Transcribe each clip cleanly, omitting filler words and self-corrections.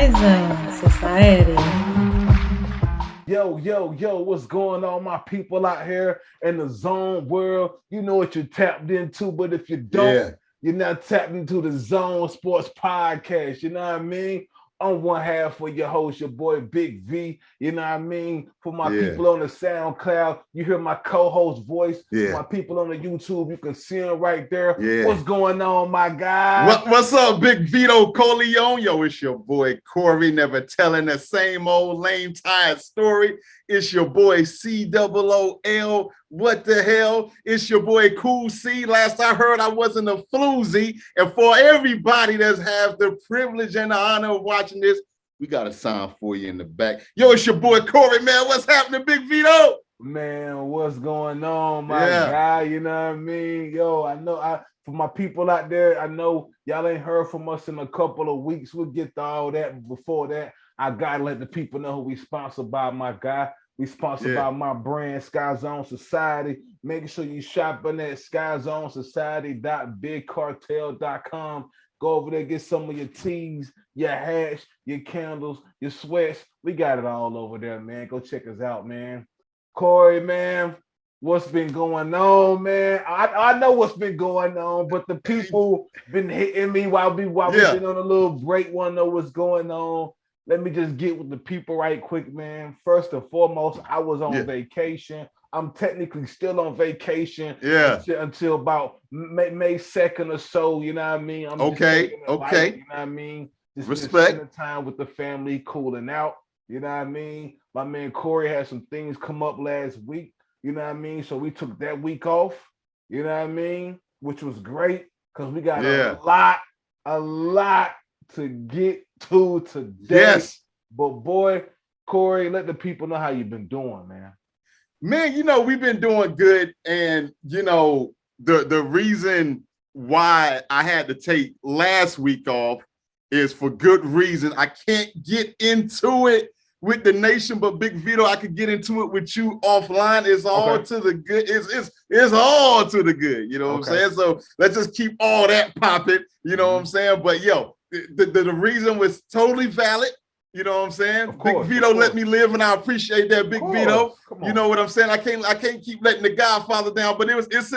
Skyzone.Society. Yo, what's going on, my people out here in the zone world? You know what you're tapped into, but if you don't, Yeah, you're not tapped into the Zone Sports Podcast. You know what I mean? I'm one half of your host, your boy Big V. You know what I mean? For my yeah, people on the SoundCloud, you hear my co-host voice. For my yeah, people on the YouTube, you can see him right there. yeah. What's going on, my guy? What's up, Big Vito Corleone? Yo, it's your boy Corey, never telling the same old lame tired story. It's your boy COOL. What the hell? It's your boy Cool C. Last I heard, I wasn't a floozy. And for everybody that's have the privilege and the honor of watching this, we got a sign for you in the back. Yo, it's your boy Corey, man. What's happening, Big Vito? Man, what's going on, my Yeah. guy? You know what I mean? Yo, I know for my people out there, I know y'all ain't heard from us in a couple of weeks. We'll get to all that. Before that, I gotta let the people know who we sponsored by, my guy. We sponsored by my brand, Skyzone.Society. Make sure you shopping at Skyzone.Society.bigcartel.com. Go over there, get some of your teas, your hats, your candles, your sweats. We got it all over there, man. Go check us out, man. Corey, man, what's been going on, man? I know what's been going on, but the people been hitting me while we've been on a little break. Want to know what's going on? Let me just get with the people right quick, man. First and foremost, I was on vacation. I'm technically still on vacation until about May 2nd or so. You know what I mean? I'm Okay. you know what I mean? Just spending time with the family, cooling out. You know what I mean? My man Corey had some things come up last week. You know what I mean? So we took that week off. You know what I mean? Which was great because we got a lot to get to today. Yes. But boy, Corey, let the people know how you've been doing, man. Man, you know, we've been doing good. And, you know, the reason why I had to take last week off is for good reason. I can't get into it with the nation, but Big Vito, I could get into it with you offline. It's all to the good. It's all to the good. You know what I'm saying? So let's just keep all that popping. You know what I'm saying? But yo, the reason was totally valid. You know what I'm saying? Big Vito let me live, and I appreciate that, Big Vito. You know what I'm saying? I can't keep letting the Godfather down, but it's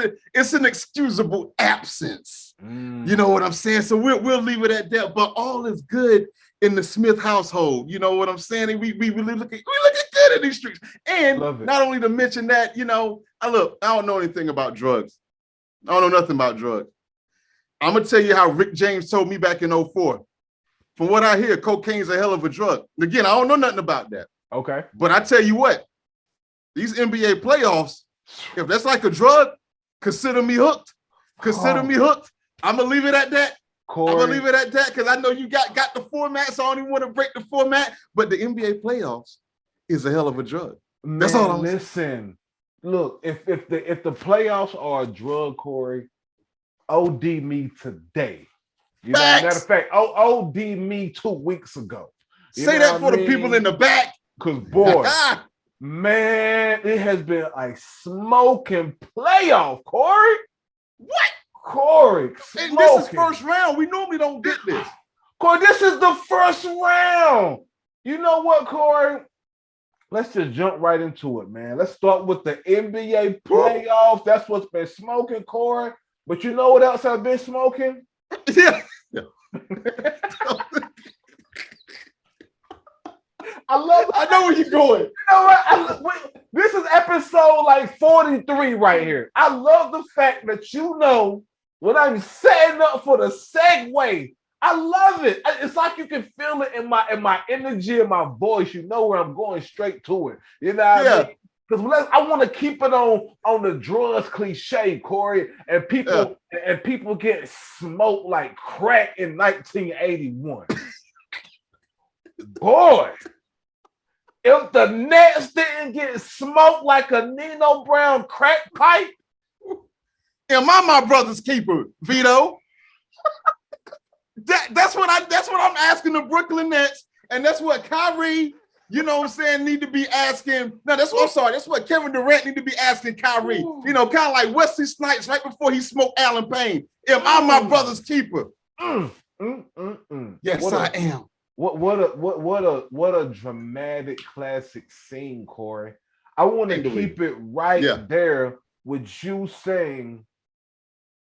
an excusable absence. You know what I'm saying? So we'll leave it at that. But all is good in the Smith household. You know what I'm saying? We really looking good in these streets. And not only to mention that, you know, I don't know anything about drugs. I don't know nothing about drugs. I'm gonna tell you how Rick James told me back in 2004. From what I hear, cocaine's a hell of a drug. Again, I don't know nothing about that. Okay. But I tell you what, these NBA playoffs, if that's like a drug, consider me hooked. Consider me hooked. I'm going to leave it at that. Corey. I'm going to leave it at that because I know you got the format, so I don't even want to break the format. But the NBA playoffs is a hell of a drug. Man, that's all I'm saying. Look, if the playoffs are a drug, Corey, OD me today. You know, matter of fact, OD me 2 weeks ago. Say that for the people in the back. Because, boy, man, it has been like smoking playoff, Corey. What? Corey, and this is first round. We normally don't get this. Corey, this is the first round. You know what, Corey? Let's just jump right into it, man. Let's start with the NBA playoffs. That's what's been smoking, Corey. But you know what else I've been smoking? Yeah. I know where you're going. You know what? This is episode like 43 right here. I love the fact that you know when I'm setting up for the segue. I love it. It's like you can feel it in my energy and my voice. You know where I'm going straight to it. You know what I mean? Because I want to keep it on the drugs cliche, Corey, and people get smoked like crack in 1981. Boy, if the Nets didn't get smoked like a Nino Brown crack pipe, am I my brother's keeper, Vito? That's what I'm asking the Brooklyn Nets, and that's what Kyrie. You know what I'm saying? Need to be asking. No, that's what Kevin Durant need to be asking Kyrie. Ooh. You know, kind of like Wesley Snipes right before he smoked Alan Payne. Am I my brother's keeper? Yes, I am. what a dramatic classic scene, Corey. I want to keep it right there with you saying,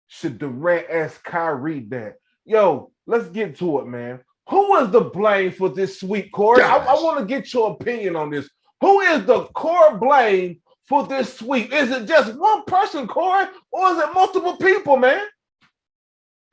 should Durant ask Kyrie that? Yo, let's get to it, man. Who is the blame for this sweep, Corey? I want to get your opinion on this. Who is the core blame for this sweep? Is it just one person, Corey, or is it multiple people, man?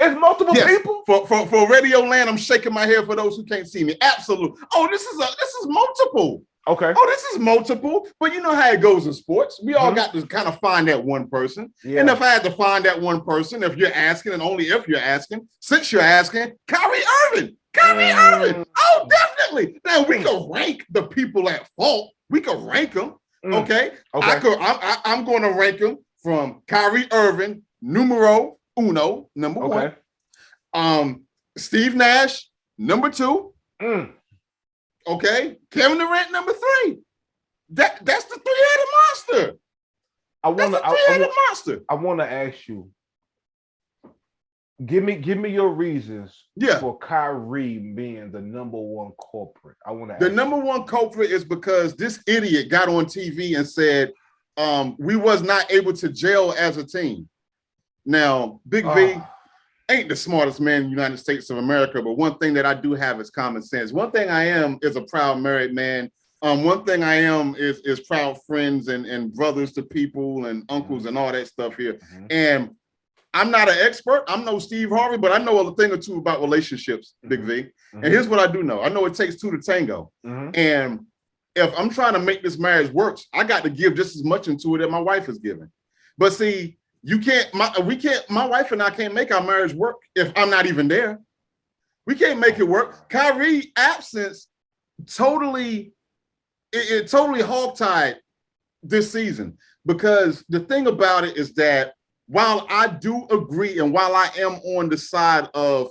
It's multiple people. For Radio Land, I'm shaking my head for those who can't see me. Absolutely. Oh, this is multiple. Okay. Oh, this is multiple. But you know how it goes in sports. We all got to kind of find that one person. Yeah. And if I had to find that one person, if you're asking, and only if you're asking, since you're asking, Kyrie Irving. Irving. Oh, definitely. Now we can rank the people at fault. We can rank them. Okay. I'm going to rank them from Kyrie Irving, numero uno, number one. Steve Nash, number two. Okay. Kevin Durant, number three. That's the three-headed monster. I want to ask you. Give me your reasons for Kyrie being the number one culprit. I want to. The number one culprit is because this idiot got on TV and said we was not able to gel as a team. Now, Big V ain't the smartest man in the United States of America, but one thing that I do have is common sense. One thing I am is a proud married man. One thing I am is proud friends and brothers to people and uncles and all that stuff here. And I'm not an expert. I'm no Steve Harvey, but I know a thing or two about relationships, Big V. And here's what I do know. I know it takes two to tango. And if I'm trying to make this marriage work, I got to give just as much into it that my wife is giving. But see, my wife and I can't make our marriage work if I'm not even there. We can't make it work. Kyrie absence totally hogtied this season, because the thing about it is that while I do agree and while I am on the side of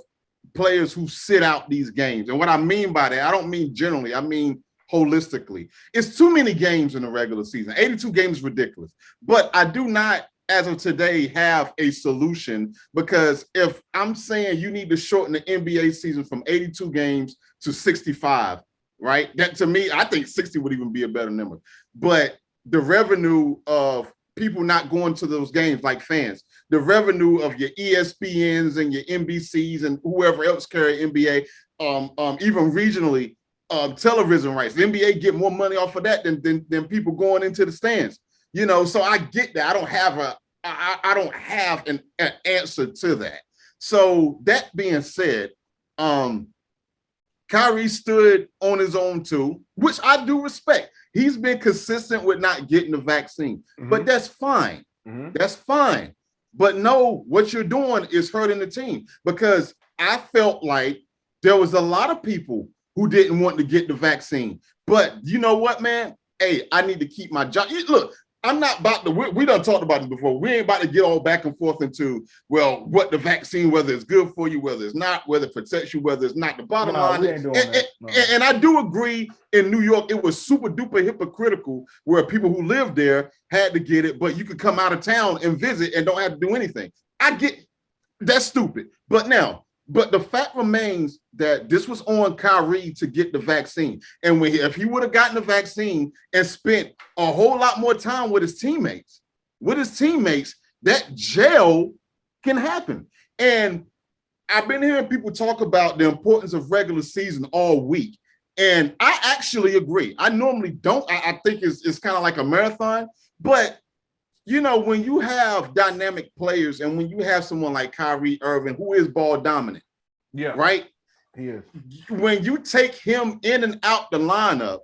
players who sit out these games, and what I mean by that, I don't mean generally, I mean holistically. It's too many games in the regular season. 82 games is ridiculous. But I do not, as of today, have a solution, because if I'm saying you need to shorten the NBA season from 82 games to 65, right? That to me, I think 60 would even be a better number. But the revenue of people not going to those games like fans, the revenue of your ESPNs and your NBCs and whoever else carry NBA, even regionally, television rights. The NBA get more money off of that than people going into the stands. You know, so I get that. I don't have an answer to that. So that being said, Kyrie stood on his own too, which I do respect. He's been consistent with not getting the vaccine, but that's fine. That's fine. But no, what you're doing is hurting the team, because I felt like there was a lot of people who didn't want to get the vaccine. But you know what, man? Hey, I need to keep my job. Look, I'm not about to, we done talked about it before. We ain't about to get all back and forth into, well, what the vaccine, whether it's good for you, whether it's not, whether it protects you, whether it's not. The bottom line. And I do agree, in New York, it was super duper hypocritical where people who lived there had to get it, but you could come out of town and visit and don't have to do anything. I get, that's stupid. But the fact remains that this was on Kyrie to get the vaccine. And if he would have gotten the vaccine and spent a whole lot more time with his teammates, that gel can happen. And I've been hearing people talk about the importance of regular season all week. And I actually agree. I normally don't. I think it's kind of like a marathon. But, you know, when you have dynamic players and when you have someone like Kyrie Irving, who is ball dominant, right? He is. When you take him in and out the lineup,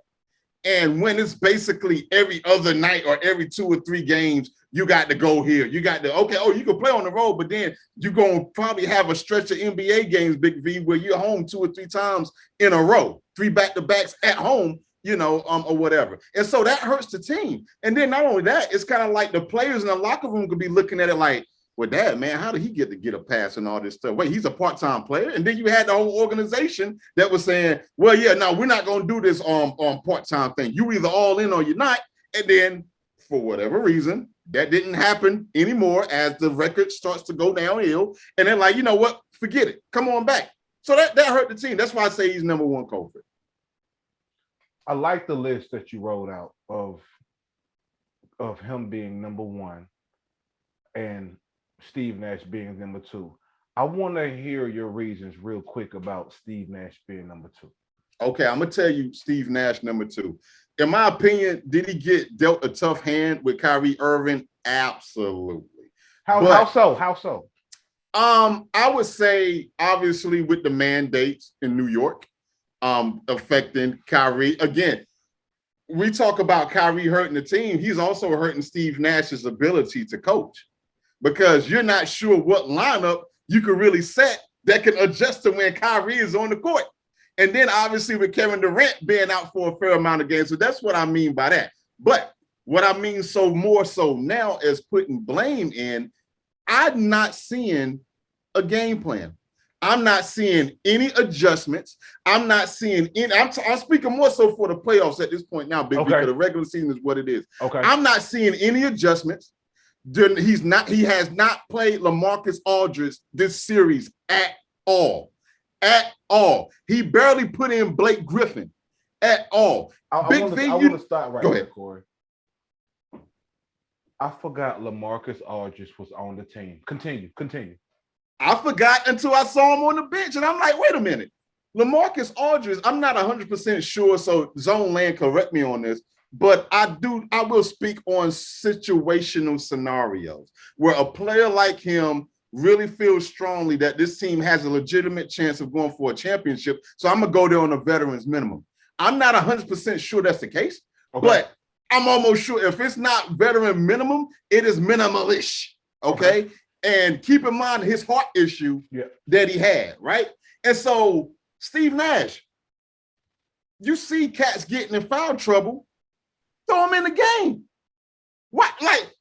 and when it's basically every other night or every 2 or 3 games, you got to go here. You got to, you can play on the road, but then you're going to probably have a stretch of NBA games, Big V, where you're home 2 or 3 times in a row, 3 back-to-backs at home, you know, or whatever. And so that hurts the team. And then not only that, it's kind of like the players in the locker room could be looking at it like, well, Dad, man, how did he get a pass and all this stuff? Wait, he's a part-time player. And then you had the whole organization that was saying, well, yeah, no, we're not going to do this on part-time thing. You either all in or you're not. And then for whatever reason, that didn't happen anymore as the record starts to go downhill. And they're like, you know what? Forget it. Come on back. So that hurt the team. That's why I say he's number one culprit. I like the list that you wrote out of him being number one and Steve Nash being number two. I want to hear your reasons real quick about Steve Nash being number two. Okay, I'm gonna tell you Steve Nash number two. In my opinion, did he get dealt a tough hand with Kyrie Irving? Absolutely. How so? I would say obviously with the mandates in New York, affecting Kyrie. Again, we talk about Kyrie hurting the team. He's also hurting Steve Nash's ability to coach because you're not sure what lineup you can really set that can adjust to when Kyrie is on the court. And then obviously with Kevin Durant being out for a fair amount of games. So that's what I mean by that. But what I mean more so now is putting blame in, I'm not seeing a game plan. I'm not seeing any adjustments. I'm not seeing any. I'm speaking more so for the playoffs at this point now, Big, because the regular season is what it is. Okay. I'm not seeing any adjustments. He has not played LaMarcus Aldridge this series at all. At all. He barely put in Blake Griffin at all. I want to start right there, Corey. I forgot LaMarcus Aldridge was on the team. Continue. I forgot until I saw him on the bench, and I'm like, wait a minute. LaMarcus Aldridge, I'm not 100% sure, so Zone Land correct me on this, but I will speak on situational scenarios where a player like him really feels strongly that this team has a legitimate chance of going for a championship, so I'm going to go there on a veteran's minimum. I'm not 100% sure that's the case, but I'm almost sure if it's not veteran minimum, it is minimalish, okay? And keep in mind his heart issue that he had, right? And so, Steve Nash, you see cats getting in foul trouble, throw him in the game. What? Like,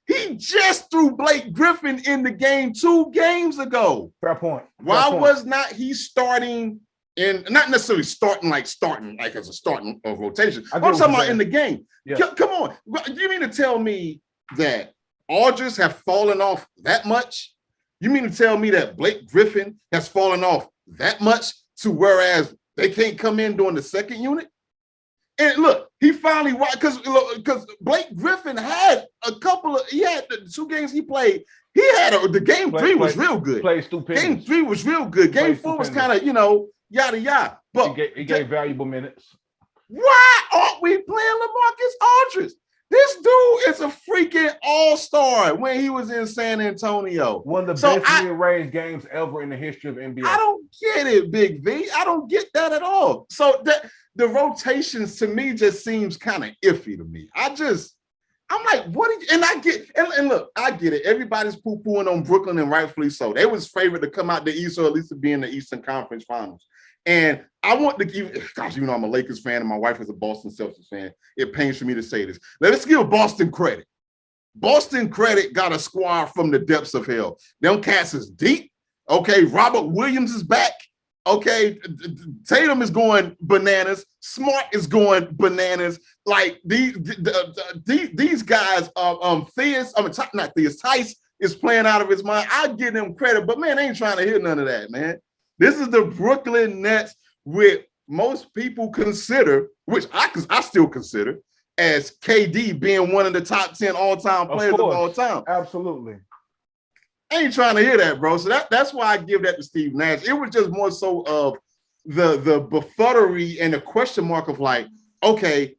he just threw Blake Griffin in the game 2 games ago. Fair point. Why was not he starting in, not necessarily starting like as a starting of rotation. I'm talking about in the game. Yeah. Come on. You mean to tell me that Aldridge have fallen off that much? You mean to tell me that Blake Griffin has fallen off that much to whereas they can't come in during the second unit? And look, he finally, because Blake Griffin had the 2 games he played. He had the game 3 was real good. Played stupendous. Game 3 was real good. Game 4 was kind of, yada yada. But he gave valuable minutes. Why aren't we playing LaMarcus Aldridge? This dude is a freaking all-star when he was in San Antonio. One of the best mid-range games ever in the history of NBA. I don't get it, Big V. I don't get that at all. So the rotations to me just seems kind of iffy to me. I'm like, what did you, and I get, and look, I get it. Everybody's poo-pooing on Brooklyn, and rightfully so. They was favored to come out the East, or at least to be in the Eastern Conference Finals. And I want to give, gosh, I'm a Lakers fan, and my wife is a Boston Celtics fan. It pains for me to say this. Let's give Boston credit. Boston credit got a squad from the depths of hell. Them cats is deep. Okay, Robert Williams is back. Okay, Tatum is going bananas. Smart is going bananas. Like these guys, Tice is playing out of his mind. I give them credit, but man, they ain't trying to hear none of that, man. This is the Brooklyn Nets, with most people consider, which I still consider, as KD being one of the top 10 all-time players of all time. Absolutely. I ain't trying to hear that, bro. So that's why I give that to Steve Nash. It was just more so of the befuddlery and the question mark of like, okay,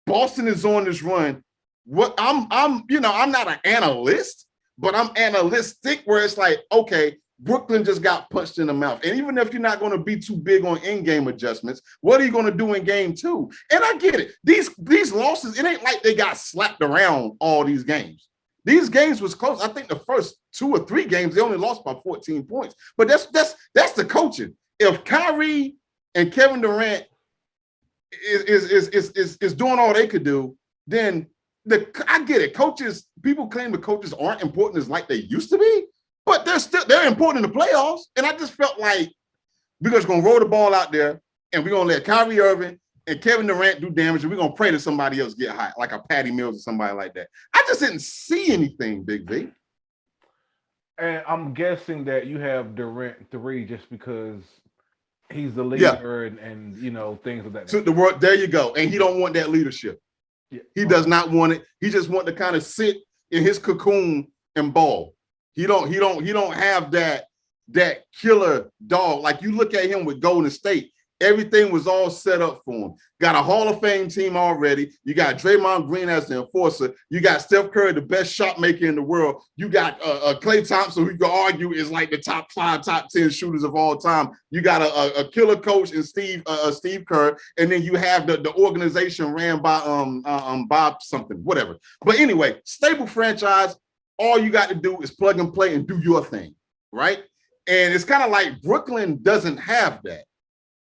Boston is on this run. What I'm not an analyst, but I'm analytic, where it's like, okay, Brooklyn just got punched in the mouth. And even if you're not going to be too big on in-game adjustments, what are you going to do in game 2? And I get it. These losses, it ain't like they got slapped around all these games. These games was close. I think the first 2 or 3 games, they only lost by 14 points. But that's the coaching. If Kyrie and Kevin Durant is doing all they could do, then I get it. Coaches, people claim the coaches aren't important as like they used to be. But they're important in the playoffs. And I just felt like we're just going to roll the ball out there, and we're going to let Kyrie Irving and Kevin Durant do damage, and we're going to pray that somebody else get hot, like a Patty Mills or somebody like that. I just didn't see anything, Big V. And I'm guessing that you have Durant 3 just because he's the Yeah. leader and things of that To nature. the world, there you go. And he don't want that leadership. Yeah. He does Okay. not want it. He just want to kind of sit in his cocoon and ball. He don't have that killer dog. Like you look at him with Golden State, everything was all set up for him. Got a Hall of Fame team already. You got Draymond Green as the enforcer. You got Steph Curry, the best shot maker in the world. You got Klay Thompson, who you can argue is like the top 5, top 10 shooters of all time. You got a killer coach in Steve Kerr, and then you have the organization ran by Bob something, whatever. But anyway, stable franchise. All you got to do is plug and play and do your thing, right? And it's kind of like Brooklyn doesn't have that.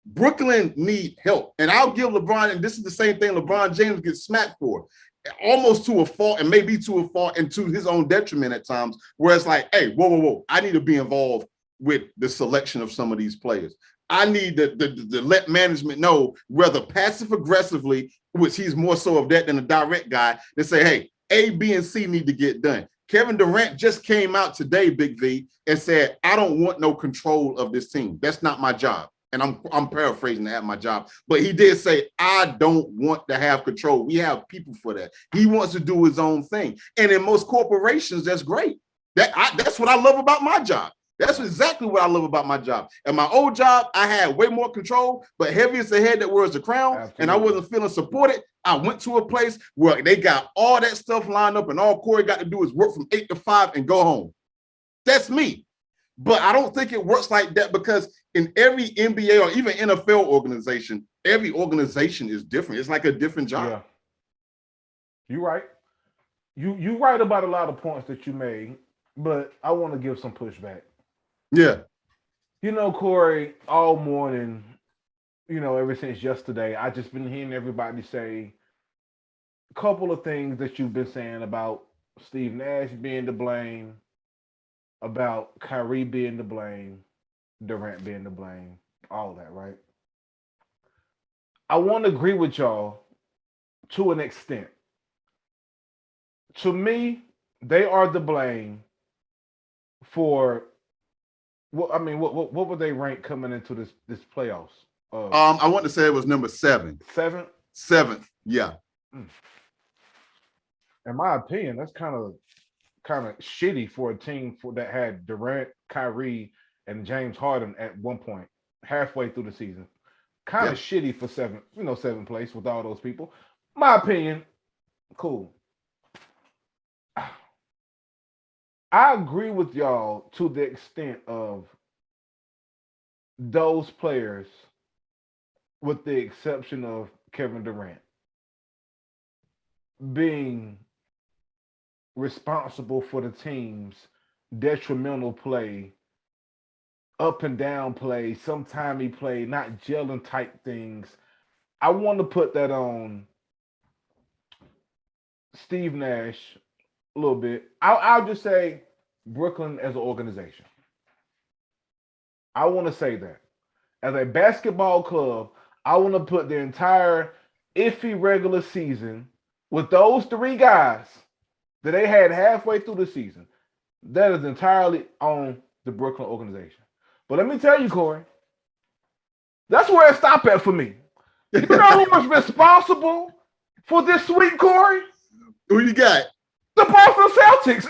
Brooklyn need help. And I'll give LeBron, and this is the same thing LeBron James gets smacked for, almost to a fault, and maybe to a fault and to his own detriment at times, where it's like, hey, whoa, I need to be involved with the selection of some of these players. I need to let management know, whether passive aggressively, which he's more so of that than a direct guy, to say, hey, A, B, and C need to get done. Kevin Durant just came out today, Big V, and said, I don't want no control of this team. That's not my job. And I'm paraphrasing to have my job. But he did say, I don't want to have control. We have people for that. He wants to do his own thing. And in most corporations, that's great. That's what I love about my job. That's exactly what I love about my job. At my old job, I had way more control, but heaviest the head that wears the crown. Absolutely. And I wasn't feeling supported. I went to a place where they got all that stuff lined up, and all Corey got to do is work from 8 to 5 and go home. That's me. But I don't think it works like that, because in every NBA or even NFL organization, every organization is different. It's like a different job. Yeah. You're right. You right about a lot of points that you made, but I want to give some pushback. Yeah. Corey, all morning, ever since yesterday, I just been hearing everybody say a couple of things that you've been saying about Steve Nash being to blame, about Kyrie being to blame, Durant being to blame, all that, right? I want to agree with y'all to an extent. To me, they are to blame for what were they ranked coming into this playoffs? I want to say it was number 7. 7th? 7th, yeah. In my opinion, that's kind of shitty for a team that had Durant, Kyrie, and James Harden at one point, halfway through the season. Kind of shitty for 7th place with all those people. My opinion, cool. I agree with y'all to the extent of those players, with the exception of Kevin Durant, being responsible for the team's detrimental play, up and down play, sometime he played not gelling type things. I want to put that on Steve Nash a little bit. I'll just say Brooklyn as an organization. I want to say that. As a basketball club, I want to put the entire iffy regular season with those 3 guys that they had halfway through the season. That is entirely on the Brooklyn organization. But let me tell you, Corey, that's where it stopped at for me. You know who was responsible for this sweep, Corey? Who you got? The Boston Celtics.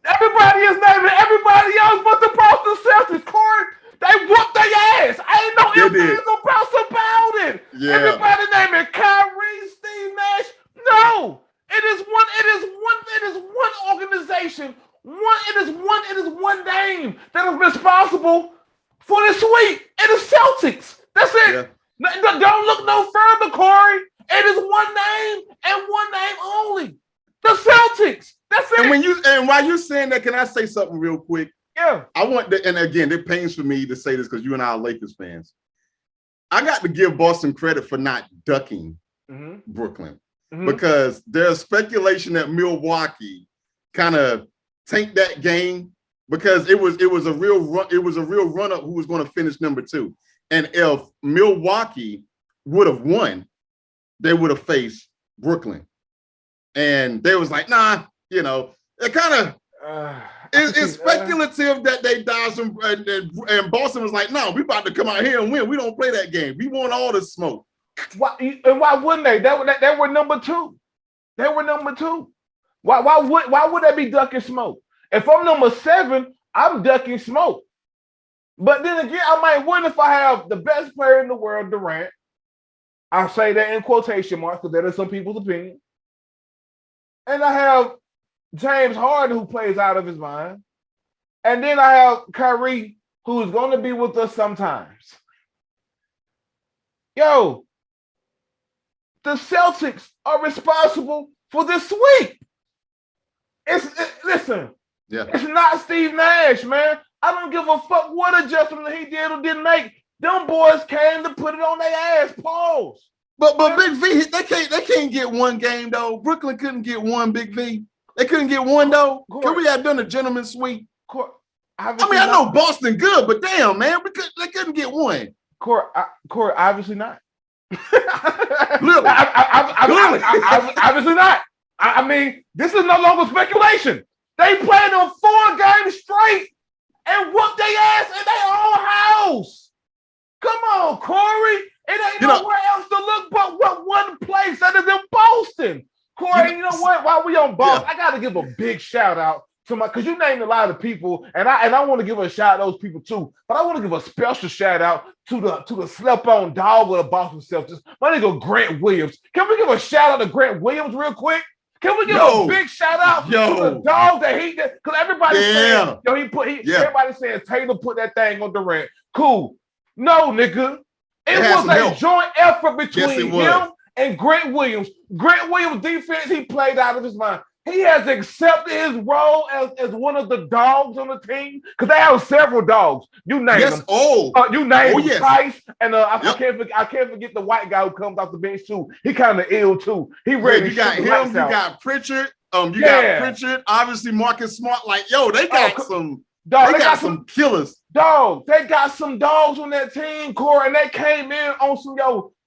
Everybody is naming everybody else but the Boston Celtics, Corey. They whooped their ass. Ain't no ifs, ands, or buts about it. Yeah. Everybody naming Kyrie, Steve Nash. No. It is one organization. It is one name that is responsible for the sweep. It is Celtics. That's it. Yeah. Don't look no further, Corey. It is one name and one name only. The Celtics. That's it. And while you're saying that, can I say something real quick? Yeah. I want to, and again, it pains for me to say this because you and I are Lakers fans. I got to give Boston credit for not ducking Brooklyn, because there's speculation that Milwaukee kind of tanked that game because it was a real run up who was going to finish number 2. And if Milwaukee would have won, they would have faced Brooklyn. And they was like, nah, it kind of It's speculative that they dodged him, and Boston was like, "No, we about to come out here and win. We don't play that game. We want all the smoke." Why wouldn't they? They were number two. They were number two. Why would they be ducking smoke? If I'm number 7, I'm ducking smoke. But then again, I might win if I have the best player in the world, Durant. I say that in quotation marks because that is some people's opinion. And I have James Harden, who plays out of his mind. And then I have Kyrie, who is going to be with us sometimes. Yo, the Celtics are responsible for this sweep. Listen, it's not Steve Nash, man. I don't give a fuck what adjustment he did or didn't make. Them boys came to put it on their ass. Pause. But Big V, they can't get one game though. Brooklyn couldn't get one, Big V. They couldn't get one though. Could we have done a gentleman's sweep? I know Boston good, but damn, man, they couldn't get one. Corey, obviously not. Clearly. Obviously not. I mean, this is no longer speculation. They played them 4 games straight and whooped their ass in their own house. Come on, Corey. It ain't nowhere else to look but what one place that is in Boston. Corey, you know what? While we on Boston, I got to give a big shout out to because you named a lot of people, and I want to give a shout out to those people too. But I want to give a special shout out to the slept on dog of the Boston Celtics, my nigga Grant Williams. Can we give a shout out to Grant Williams real quick? Can we give a big shout out to the dog that he did? Because everybody's saying, everybody's saying Taylor put that thing on Durant. Cool. No, nigga. It was a joint effort between him and Grant Williams. Grant Williams' defense, he played out of his mind. He has accepted his role as one of the dogs on the team because they have several dogs. You name them. You name them. Price, and I can't forget the white guy who comes off the bench too. He kind of ill too. He ready. You got him. You got Pritchard. You got Pritchard. Obviously, Marcus Smart. Like, yo, they got some. Dog, they got some killers. Dog, they got some dogs on that team, Corey, and they came in on some,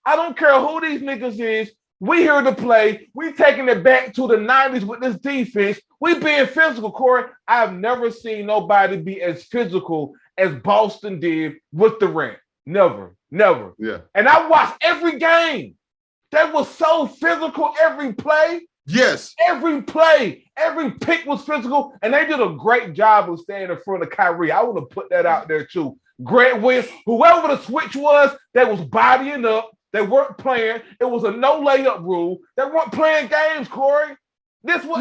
I don't care who these niggas is. We here to play. We taking it back to the 90s with this defense. We being physical, Corey. I've never seen nobody be as physical as Boston did with Durant. Never. Yeah. And I watched every game. That was so physical every play. Yes. Every play, every pick was physical, and they did a great job of staying in front of Kyrie. I want to put that out there too. Grant Williams, whoever the switch was, that was bodying up. They weren't playing. It was a no layup rule. They weren't playing games, Corey. This was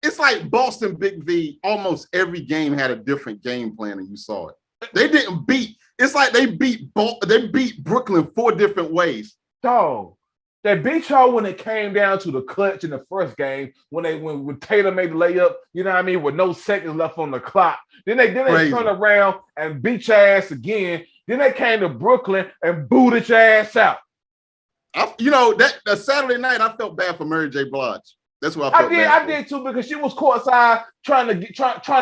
it's like Boston Big V. Almost every game had a different game plan, and you saw it. They didn't beat. It's like they beat Brooklyn 4 different ways. Dog. They beat y'all when it came down to the clutch in the first game when Taylor made the layup, you know what I mean, with no seconds left on the clock. Then they turned around and beat your ass again. Then they came to Brooklyn and booted your ass out. That Saturday night I felt bad for Mary J. Blige. That's what I felt bad for. I did too because she was courtside trying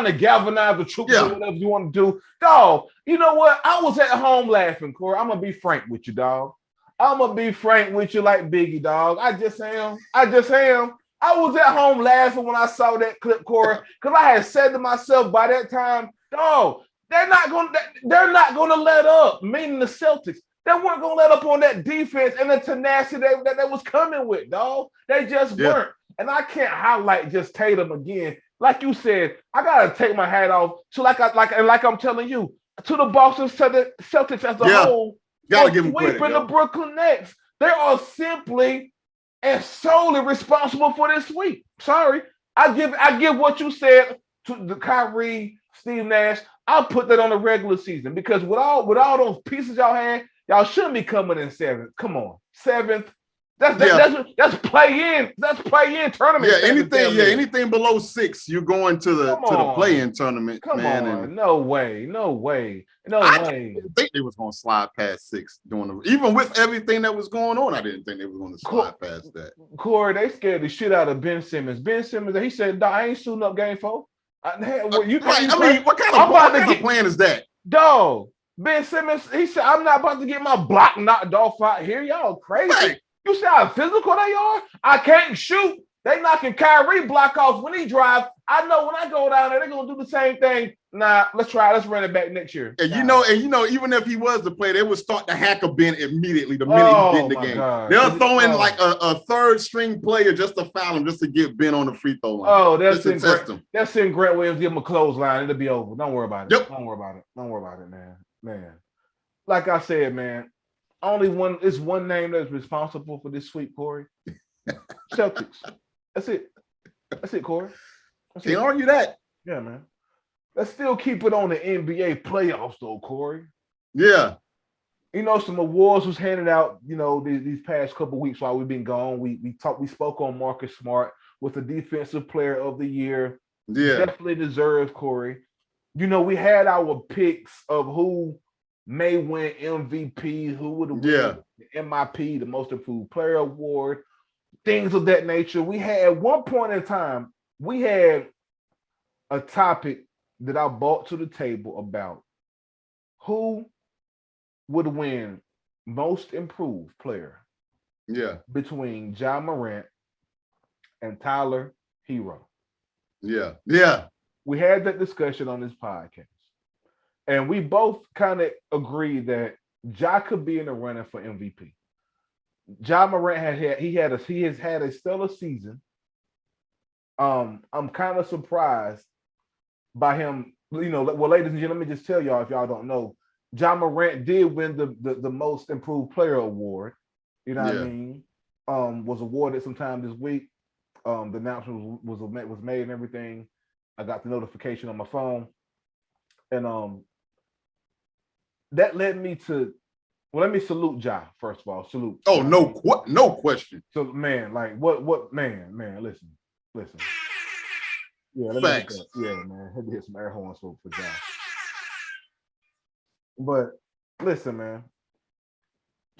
to galvanize the troops or whatever you want to do. Dog, you know what? I was at home laughing, Corey. I'm gonna be frank with you, dog. I'm going to be frank with you like Biggie, dog. I just am. I was at home laughing when I saw that clip, Corey, because I had said to myself by that time, dog, they're not going to let up, meaning the Celtics. They weren't going to let up on that defense and the tenacity that they was coming with, dog. They just weren't. And I can't highlight just Tatum again. Like you said, I got to take my hat off to like I'm telling you, to the Boston Celtics as a whole. Gotta give them credit. Sweeping the Brooklyn Nets. They are simply and solely responsible for this sweep. Sorry. I give what you said to the Kyrie, Steve Nash. I'll put that on the regular season because with all those pieces y'all had, y'all shouldn't be coming in 7th. Come on. 7th. That's play in. That's play in tournament. Anything below 6, you're going to the play-in tournament. Come on. And no way. I didn't think they was going to slide past 6 even with everything that was going on. I didn't think they were going to slide past that. Corey, they scared the shit out of Ben Simmons. Ben Simmons, he said, "Dog, I ain't suiting up game 4." What kind of plan is that? Dog, Ben Simmons, he said, "I'm not about to get my block knocked off out here. Y'all crazy." Right. You see how physical they are? I can't shoot. They knocking Kyrie block off when he drives. I know when I go down there, they're gonna do the same thing. Nah, let's run it back next year. And nah. Even if he was the player, they would start to hack a Ben immediately the minute he get in the game. God. They'll throw in like a third string player just to foul him, just to get Ben on the free throw line. Oh, they'll send Grant Williams, give him a clothesline. It'll be over. Don't worry about it. Yep. Don't worry about it, man. Like I said, man, it's one name that's responsible for this sweep, Corey. Celtics. That's it, Corey. Can't argue that. Yeah, man. Let's still keep it on the NBA playoffs, though, Corey. Yeah. Some awards was handed out, these past couple of weeks while we've been gone. We spoke on Marcus Smart with the Defensive Player of the Year. Yeah. Definitely deserves, Corey. We had our picks of who may win MVP, who would win the MIP, the Most Improved Player Award, things of that nature. We had, at one point in time, we had a topic that I brought to the table about who would win Most Improved Player. Yeah. Between Ja Morant and Tyler Hero. Yeah. Yeah. We had that discussion on this podcast. And we both kind of agreed that Ja could be in the running for MVP. Ja Morant has had a stellar season. I'm kind of surprised by him. Ladies and gentlemen, let me just tell y'all, if y'all don't know, Ja Morant did win the Most Improved Player Award. You know what I mean? Was awarded sometime this week. The announcement was made and everything. I got the notification on my phone, and that led me to. Well, let me salute Ja first of all. Salute. Oh, no question. So, man, like what, man, listen. Yeah, let me man. Had to hit some air horns for Ja. But listen, man.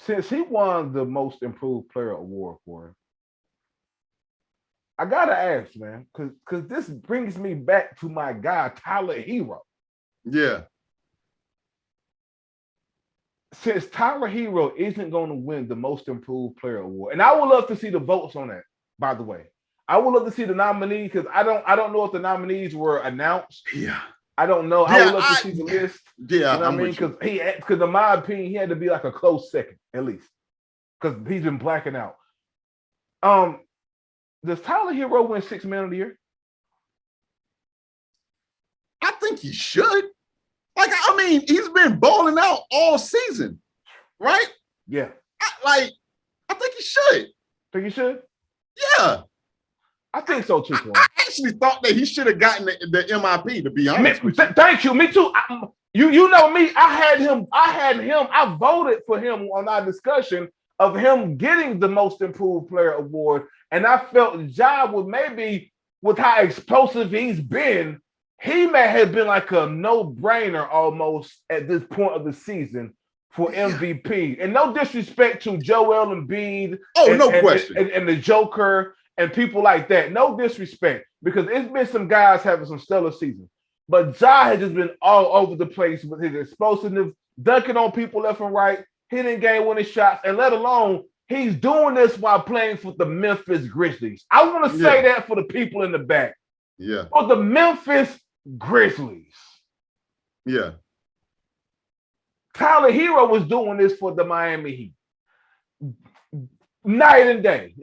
Since he won the Most Improved Player Award for him, I gotta ask, man, because this brings me back to my guy Tyler Hero. Yeah. Since Tyler Hero isn't going to win the Most Improved Player Award, and I would love to see the votes on that. By the way, I would love to see the nominees because I don't know if the nominees were announced. Yeah. I don't know. Yeah, I would love to see the list. Yeah, you know what I mean? Because in my opinion, he had to be like a close second at least because he's been blacking out. Does Tyler Hero win Sixth Man of the Year? I think he should. Like, I mean, he's been balling out all season, right? Yeah. I think he should. Think he should? Yeah. I think so too. I actually thought that he should have gotten the MIP, to be honest with you. Thank you. Me too. You know me. I had him. I voted for him on our discussion of him getting the Most Improved Player Award. And I felt Ja would maybe, with how explosive he's been, he may have been like a no-brainer almost at this point of the season for MVP. And no disrespect to Joel Embiid. No question. And the Joker and people like that. No disrespect. Because it's been some guys having some stellar seasons. But Ja has just been all over the place with his explosiveness, dunking on people left and right, hitting game-winning shots, and let alone he's doing this while playing for the Memphis Grizzlies. I want to say that for the people in the back. Yeah. For the Memphis Grizzlies. Yeah. Tyler Hero was doing this for the Miami Heat. Night and day.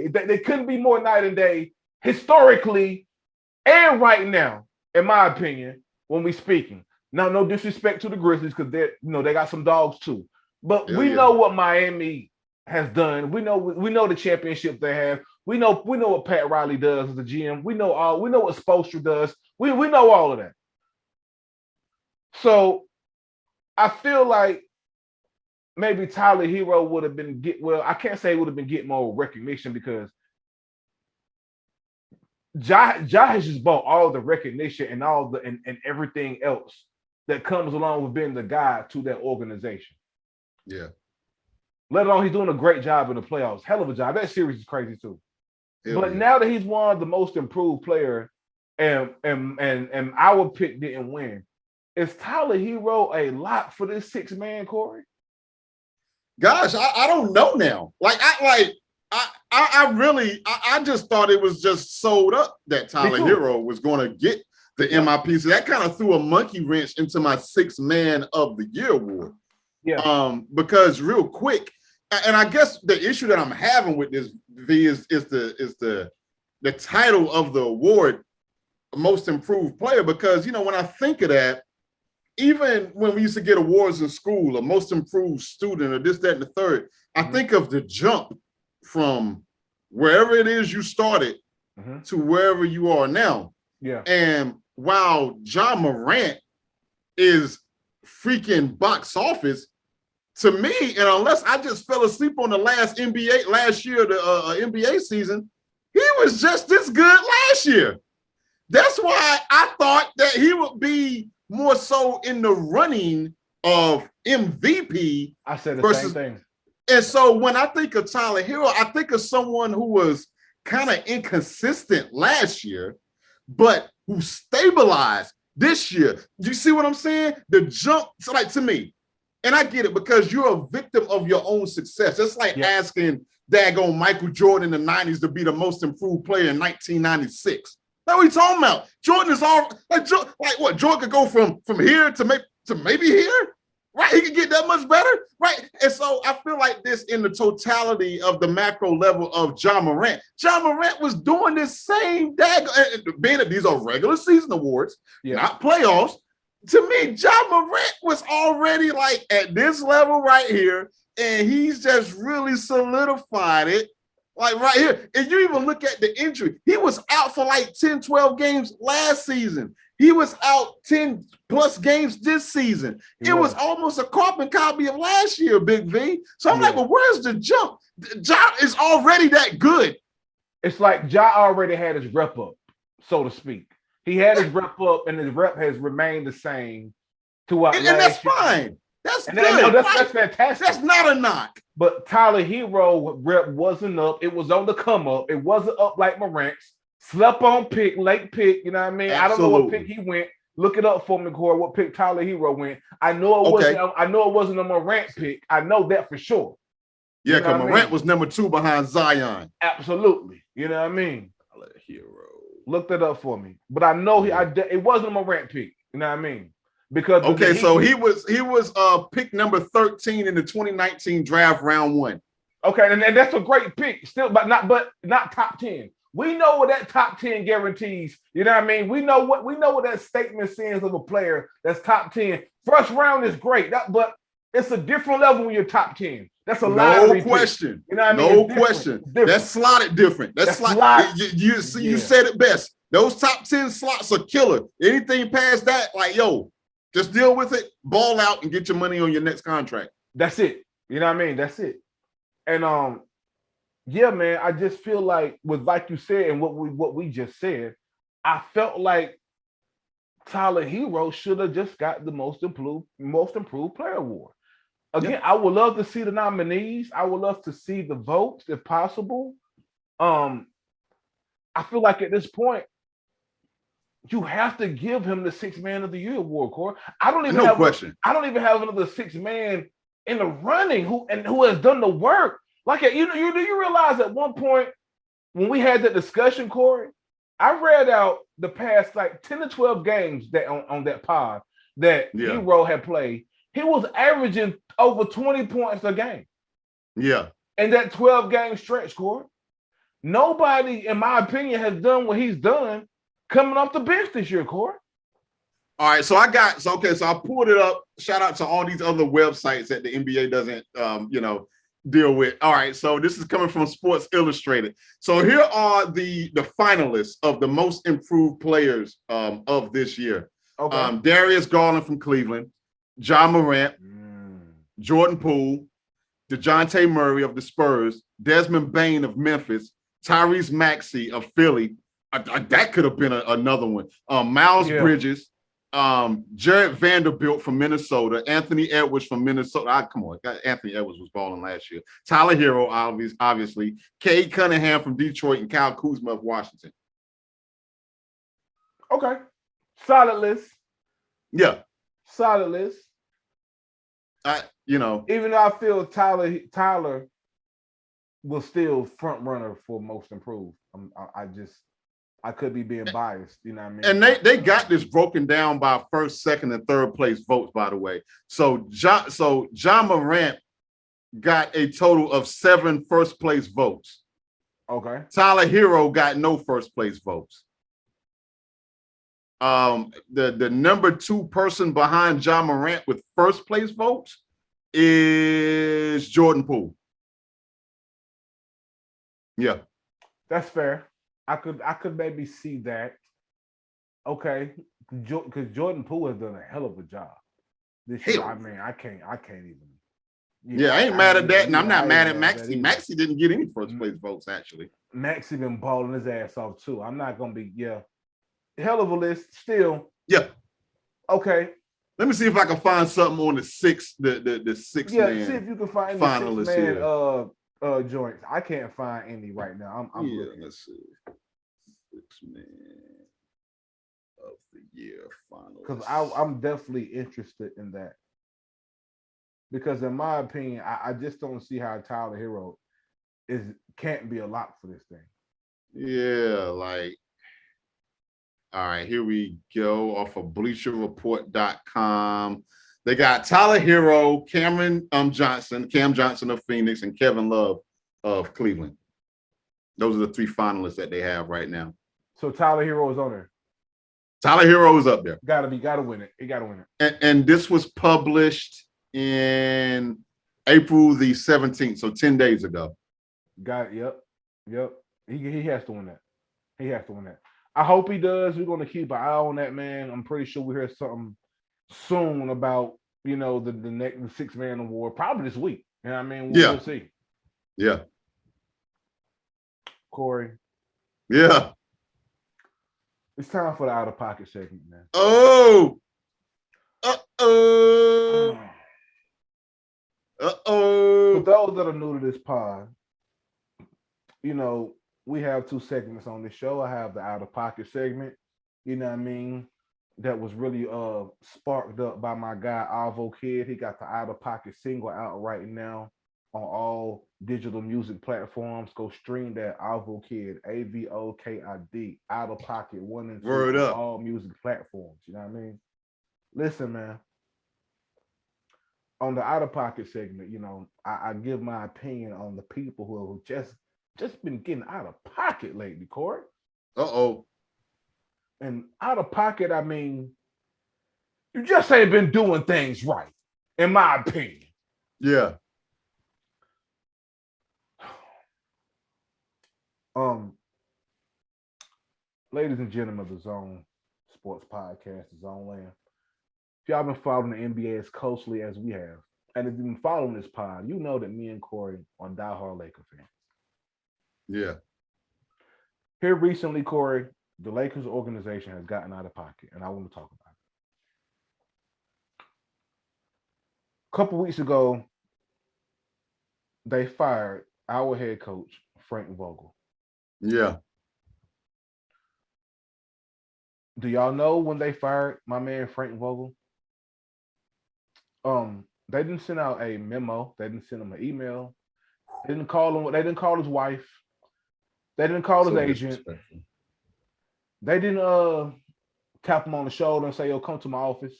They couldn't be more night and day historically and right now, in my opinion, when we speaking. Now, no disrespect to the Grizzlies because they got some dogs too. But we know what Miami has done. We know the championship they have. We know what Pat Riley does as a GM. We know what Spoelstra does. We know all of that. So I feel like maybe Tyler Hero would have been I can't say he would have been getting more recognition because Ja has just bought all the recognition and all the and everything else that comes along with being the guy to that organization. Yeah. Let alone he's doing a great job in the playoffs. Hell of a job. That series is crazy too. Now that he's won the Most Improved Player and our pick didn't win, is Tyler Hero a lock for this 6-man, Corey? Gosh, I don't know now. I just thought it was just sold up that Tyler Hero was going to get the MIP. So that kind of threw a monkey wrench into my 6th Man of the Year award. Yeah. Because real quick, and I guess the issue that I'm having with this V is the title of the award, Most Improved Player, because when I think of that, even when we used to get awards in school, a Most Improved Student, or this, that, and the third, I think of the jump from wherever it is you started to wherever you are now. Yeah. And while Ja Morant is freaking box office, to me, and unless I just fell asleep on the last year, the NBA season, he was just this good last year. That's why I thought that he would be more so in the running of MVP. I said the same thing. And so when I think of Tyler Hero, I think of someone who was kind of inconsistent last year, but who stabilized this year. You see what I'm saying? The jump, so like to me, and I get it because you're a victim of your own success. It's like asking daggone Michael Jordan in the 90s to be the most improved player in 1996. That's what we talking about. Jordan is all like what? Jordan could go from here to maybe here, right? He could get that much better, right? And so I feel like this in the totality of the macro level of Ja Morant. Ja Morant was doing this same being that these are regular season awards, not playoffs. To me, Ja Morant was already like at this level right here, and he's just really solidified it. Like right here. And you even look at the injury. He was out for like 10, 12 games last season. He was out 10 plus games this season. It was almost a carbon copy of last year, Big V. So I'm like, well, where's the jump? Ja is already that good. It's like Ja already had his rep up, so to speak. He had his rep up, and his rep has remained the same throughout. And that's fine. That's good. That's fantastic. That's not a knock. But Tyler Hero rep wasn't up. It was on the come up. It wasn't up like Morant's. Slept on pick, late pick. You know what I mean? Absolutely. I don't know what pick he went. Look it up for me, Corey. What pick Tyler Hero went? I know it wasn't. I know it wasn't a Morant pick. I know that for sure. Yeah, because Morant was number 2 behind Zion. Absolutely. You know what I mean? Tyler Hero. Look that up for me. But I know it wasn't a Morant pick. You know what I mean? Because he was pick number 13 in the 2019 draft, round 1. Okay, and that's a great pick, still, but not top 10. We know what that top 10 guarantees. You know what I mean? We know what that statement says of a player that's top 10. First round is great, but it's a different level when you're top 10. That's a no question. You know what I mean? No question. That's slotted different. That's slotted. You said it best. Those top 10 slots are killer. Anything past that, like, yo, just deal with it, ball out, and get your money on your next contract. That's it. You know what I mean? That's it. And yeah, man, I just feel like like you said and what we just said, I felt like Tyler Hero should have just got the most improved player award. Again, I would love to see the nominees. I would love to see the votes if possible. I feel like at this point, you have to give him the 6th Man of the Year award, Corey. I don't even have another 6th man in the running who has done the work. Like do you realize at one point when we had that discussion, Corey, I read out the past like 10 to 12 games that on that pod that Hero had played. He was averaging over 20 points a game. Yeah. In that 12-game stretch, Corey. Nobody, in my opinion, has done what he's done coming off the bench this year, Corey. All right, so I pulled it up. Shout out to all these other websites that the NBA doesn't, deal with. All right, so this is coming from Sports Illustrated. So here are the finalists of the most improved players of this year. Okay. Darius Garland from Cleveland, Ja Morant, Jordan Poole, DeJounte Murray of the Spurs, Desmond Bane of Memphis, Tyrese Maxey of Philly. That could have been another one. Miles Bridges, Jared Vanderbilt from Minnesota, Anthony Edwards from Minnesota. Come on, Anthony Edwards was balling last year. Tyler Hero, obviously. Cade Cunningham from Detroit, and Kyle Kuzma of Washington. Okay, solid list. Yeah, solid list. Even though I feel Tyler was still front runner for most improved. I could be being biased, you know what I mean? And they got this broken down by first, second, and third place votes, by the way. So John Morant got a total of 7 first place votes. Okay. Tyler Hero got no first place votes. The number 2 person behind John Morant with first place votes is Jordan Poole. Yeah. That's fair. I could maybe see that. Okay. Because Jordan Poole has done a hell of a job this year. I mean, I can't even. Yeah, I ain't mad at that, and I'm not mad at Maxey. Maxey. Maxey didn't get any first place votes, actually. Maxey been balling his ass off too. I'm not gonna be hell of a list still. Yeah. Okay. Let me see if I can find something on the six man. See if you can find finalists the 6 man joints. I can't find any right now. I'm looking. Let's see. 6 man of the year finalists. Because I'm definitely interested in that. Because in my opinion, I just don't see how Tyler Hero can't be a lock for this thing. Yeah, like, all right, here we go off of BleacherReport.com. They got Tyler Hero, Cam Johnson of Phoenix, and Kevin Love of Cleveland. Those are the 3 finalists that they have right now. So Tyler Hero is on there. Tyler Hero is up there. Gotta win it. He gotta win it. And this was published in April the 17th, so 10 days ago. Got it. Yep. He has to win that. He has to win that. I hope he does. We're gonna keep an eye on that, man. I'm pretty sure we hear something soon about the next 6 man award, probably this week. You know what I mean? We'll see. Yeah. Corey. Yeah. It's time for the out of pocket segment, man. Oh. For those that are new to this pod, we have 2 segments on this show. I have the out of pocket segment, you know what I mean, that was really sparked up by my guy Alvo Kid. He got the out of pocket single out right now on all digital music platforms. Go stream that Alvo Kid, AVOKID, out of pocket 1 and 2 Word on up. all music platforms. You know what I mean? Listen, man. On the out of pocket segment, I give my opinion on the people who have just been getting out of pocket lately, Corey. And out of pocket, I mean, you just ain't been doing things right, in my opinion. Yeah. Ladies and gentlemen of the Zone Sports Podcast, the Zone Land. If y'all been following the NBA as closely as we have, and if you've been following this pod, you know that me and Corey are diehard Laker fans. Yeah. Here recently, Corey, the Lakers organization has gotten out of pocket, and I want to talk about it. A couple weeks ago, they fired our head coach, Frank Vogel. Yeah. Do y'all know when they fired my man Frank Vogel? They didn't send out a memo. They didn't send him an email. They didn't call him. They didn't call his wife. They didn't call his agent. They didn't tap him on the shoulder and say, "Yo, come to my office."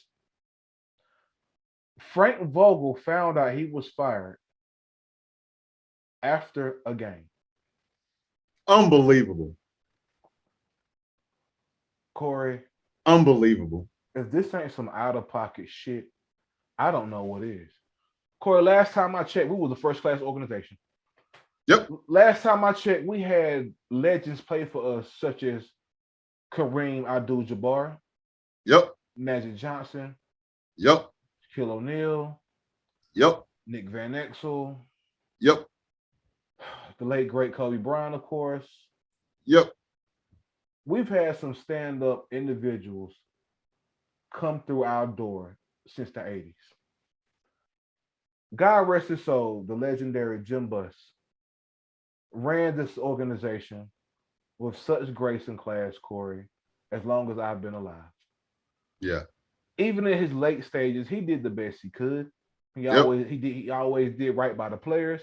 Frank Vogel found out he was fired after a game. Unbelievable. Corey. Unbelievable. If this ain't some out-of-pocket shit, I don't know what is. Corey, last time I checked, we were the first-class organization. Yep. Last time I checked, we had legends play for us, such as Kareem Abdul-Jabbar. Yep. Magic Johnson. Yep. Shaquille O'Neal. Yep. Nick Van Exel. Yep. The late, great Kobe Bryant, of course. Yep. We've had some stand-up individuals come through our door since the 80s. God rest his soul, the legendary Jim Buss ran this organization with such grace and class, Corey, as long as I've been alive. Yeah. Even in his late stages, he did the best he could. He always did right by the players.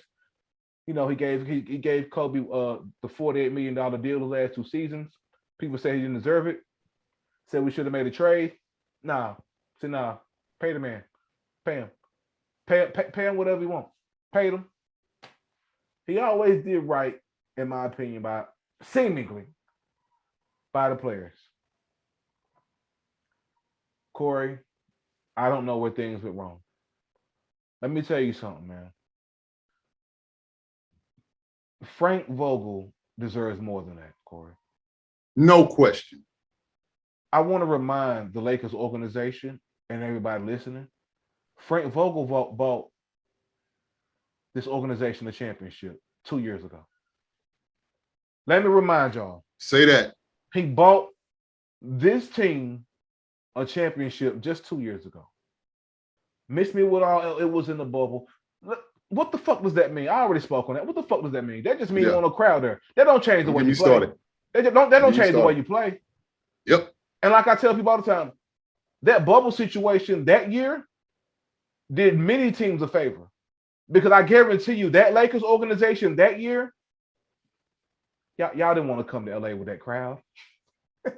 You know, he gave Kobe the $48 million deal the last 2 seasons. People say he didn't deserve it. Said we should have made a trade. Nah. Said nah. Pay the man. Pay him. Pay him whatever he wants. Paid him. He always did right, in my opinion, by seemingly by the players. Corey, I don't know where things went wrong. Let me tell you something, man. Frank Vogel deserves more than that, Corey. No question. I want to remind the Lakers organization and everybody listening, Frank Vogel bought this organization a championship 2 years ago. Let me remind y'all. Say that. He bought this team a championship just 2 years ago. Miss me with all it was in the bubble. What the fuck does that mean? I already spoke on that. What the fuck does that mean? That just means you want a crowd there. That don't change the way you play. Started. They don't change the way you play. Yep. And like I tell people all the time, that bubble situation that year did many teams a favor. Because I guarantee you that Lakers organization that year, y'all didn't want to come to LA with that crowd.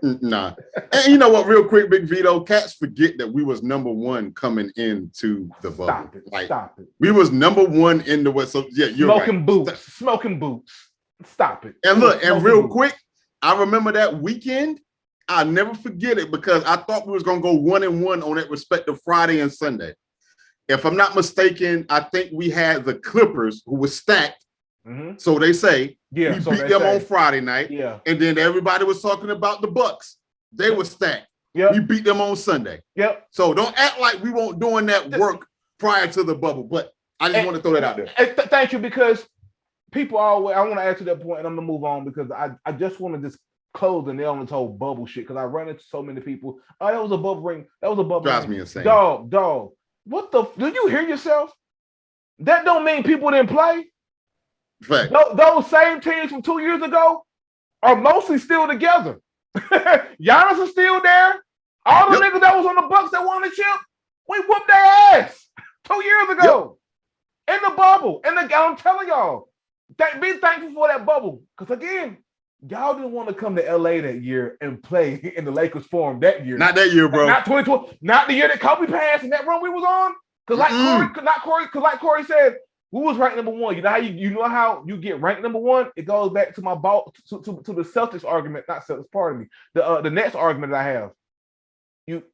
Nah. And you know what, real quick, Big Vito, cats forget that we was number one coming into the bubble. Stop it. We was number one in the West. So yeah, you're Smoking boots. Stop it. And look, and real quick, I remember that weekend. I'll never forget it because I thought we was gonna go 1-1 on that respective Friday and Sunday. If I'm not mistaken, I think we had the Clippers who was stacked. Mm-hmm. So they say we beat them on Friday night. Yeah. And then everybody was talking about the Bucks. They were stacked. Yep. We beat them on Sunday. Yep. So don't act like we weren't doing that work prior to the bubble. But I just want to throw that out there. Thank you, because people always, I want to add to that point, and I'm gonna move on because I just want to just close the nail on this whole bubble shit because I run into so many people. Oh, that was a bubble ring. That was a bubble Drives ring. me insane. Dog. What the? Do you hear yourself? That don't mean people didn't play. Fact. Those same teams from 2 years ago are mostly still together. Giannis is still there. All the niggas that was on the Bucks that won the chip, we whooped their ass 2 years ago in the bubble. And I'm telling y'all, be thankful for that bubble. Because again, y'all didn't want to come to LA that year and play in the Lakers Forum that year. Not that year, bro. Not 2012. Not the year that Kobe passed and that run we was on. Because like Corey said, who was ranked number one? You know how you get ranked number one? It goes back to my ball to the Celtics argument, not Celtics, pardon me. The Nets argument that I have.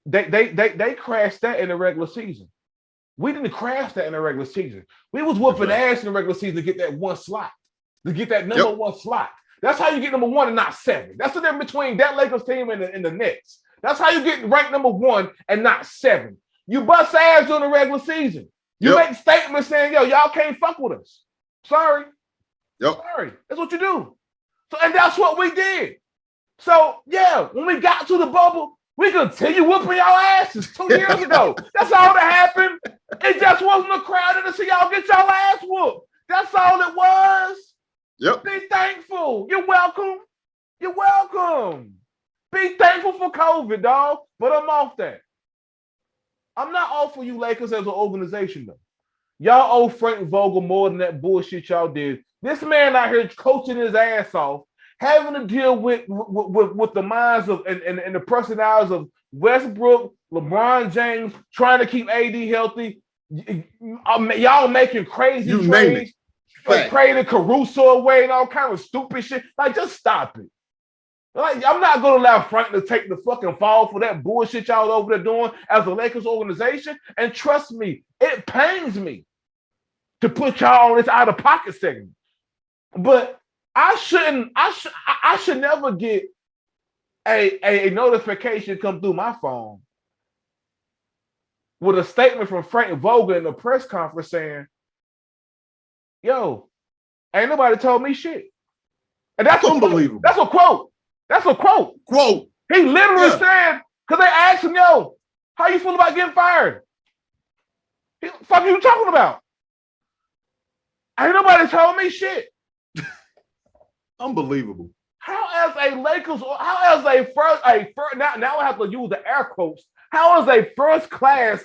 They crashed that in the regular season. We didn't crash that in the regular season. We was whooping ass in the regular season to get that one slot, to get that number one slot. That's how you get number one and not 7. That's the difference between that Lakers team and the Nets. That's how you get ranked number 1 and not 7. You bust ass during the regular season. You make statements saying, yo, y'all can't fuck with us. Sorry. Sorry. That's what you do. So, and that's what we did. So, yeah, when we got to the bubble, we continue whooping y'all asses 2 years ago. That's all that happened. It just wasn't a crowd to see y'all get y'all ass whooped. That's all it was. Yep. Be thankful. You're welcome. You're welcome. Be thankful for COVID, dog. But I'm off that. I'm not off for you Lakers as an organization, though. Y'all owe Frank Vogel more than that bullshit y'all did. This man out here coaching his ass off, having to deal with the minds of and the personalities of Westbrook, LeBron James, trying to keep AD healthy. Y'all making crazy trades. Trading Caruso away and all kind of stupid shit. Like, just stop it. Like, I'm not going to allow Frank to take the fucking fall for that bullshit y'all over there doing as a Lakers organization. And trust me, it pains me to put y'all on this out-of-pocket segment. But I should never get a notification come through my phone with a statement from Frank Vogel in the press conference saying, yo, ain't nobody told me shit. And that's unbelievable. That's a quote. That's a quote. Quote. He literally said, because they asked him, yo, how you feel about getting fired? Fuck you talking about? Ain't nobody told me shit. Unbelievable. How as a Lakers, how as a first now I have to use the air quotes. How as a first class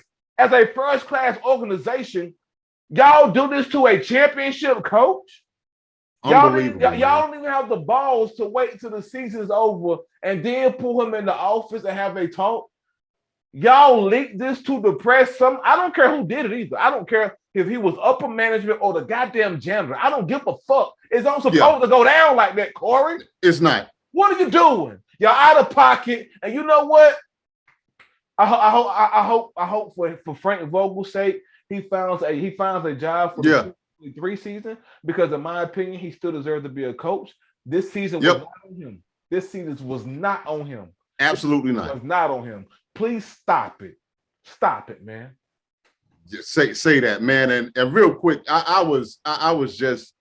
organization, y'all do this to a championship coach? Unbelievable. Y'all don't even have the balls to wait till the season's over and then pull him in the office and have a talk. Y'all leaked this to the press. I don't care who did it either. I don't care if he was upper management or the goddamn janitor. I don't give a fuck. It's not supposed to go down like that, Corey. It's not. What are you doing? Y'all out of pocket. And you know what? I hope for Frank Vogel's sake, he finds a job for the 2023 season, because in my opinion, he still deserves to be a coach. This season was not on him. This season was not on him. Absolutely not. It was not on him. Please stop it. Stop it, man. Just say that, man. And real quick, I was just,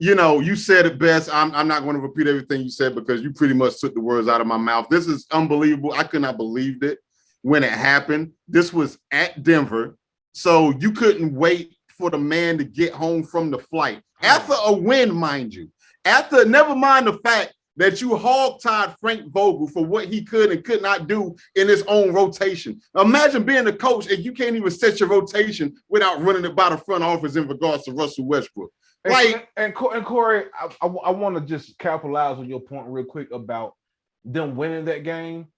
you said it best. I'm not going to repeat everything you said because you pretty much took the words out of my mouth. This is unbelievable. I could not believe it when it happened. This was at Denver, so you couldn't wait for the man to get home from the flight after a win, mind you. Never mind the fact that you hog-tied Frank Vogel for what he could and could not do in his own rotation. Imagine being a coach and you can't even set your rotation without running it by the front office in regards to Russell Westbrook. And Corey, I want to just capitalize on your point real quick about them winning that game.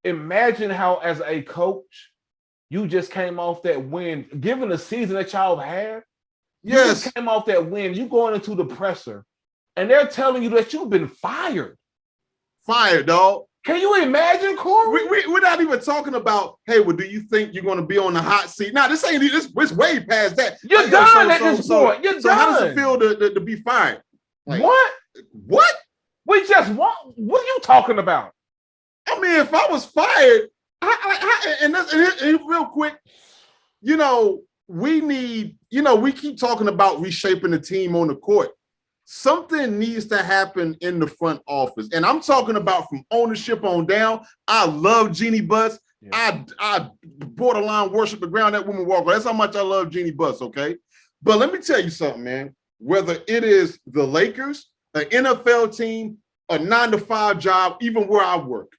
Imagine how, as a coach, you just came off that win, given the season that y'all had. You just came off that win. You going into the presser, and they're telling you that you've been fired. Fired, dog. Can you imagine, Corey? We're not even talking about, hey, well, do you think you're going to be on the hot seat? Now, this ain't this. It's way past that. You're done at this point. You're done. So how does it feel to be fired? Like, what? We just want. What are you talking about? I mean, if I was fired, and real quick, we need, we keep talking about reshaping the team on the court. Something needs to happen in the front office. And I'm talking about from ownership on down. I love Jeannie Buss. Yeah. I borderline worship the ground that woman walk on. That's how much I love Jeannie Buss, okay? But let me tell you something, man. Whether it is the Lakers, an NFL team, a 9-to-5 job, even where I work,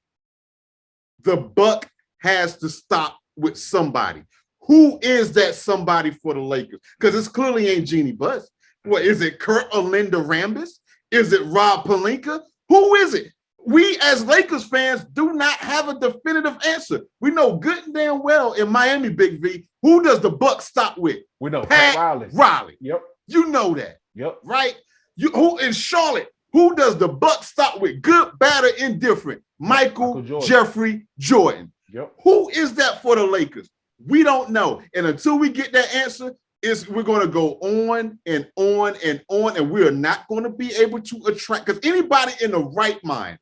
the buck has to stop with somebody. Who is that somebody for the Lakers? Because it's clearly ain't Jeannie Buss. What is it? Kurt or Linda Rambis? Is it Rob Pelinka? Who is it? We as Lakers fans do not have a definitive answer. We know good and damn well in Miami, Big V, who does the buck stop with? We know Pat Riley. Yep. You know that. Yep. Right? Who in Charlotte? Who does the buck stop with? Good, bad, or indifferent? Michael Jeffrey Jordan. Yep. Who is that for the Lakers? We don't know. And until we get that answer, we're going to go on and on and on, and we are not going to be able to attract, because anybody in their right mind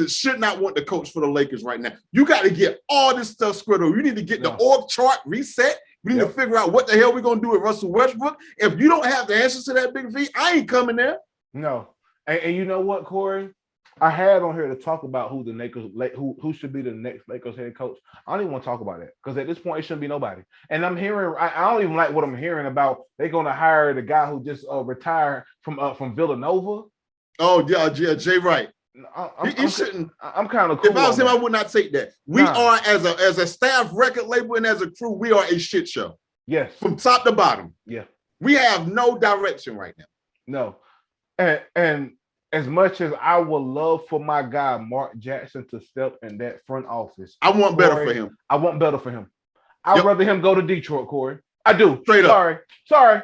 should not want to coach for the Lakers right now. You got to get all this stuff squared away. You need to get the org chart reset. We need to figure out what the hell we're going to do with Russell Westbrook. If you don't have the answers to that, Big V, I ain't coming there. No. And you know what, Corey? I had on here to talk about who who should be the next Lakers head coach. I don't even want to talk about that because at this point it shouldn't be nobody. And I'm hearing, I don't even like what I'm hearing about. They're going to hire the guy who just retired from Villanova. Oh yeah, Jay Wright. He shouldn't. I'm kind of cool. If I was him, I would not take that. We are as a staff record label and as a crew, we are a shit show. Yes, from top to bottom. Yeah, we have no direction right now. No, and as much as I would love for my guy Mark Jackson to step in that front office, I want better for him. I want better for him. I'd rather him go to Detroit, Corey. I do. Straight up. Sorry.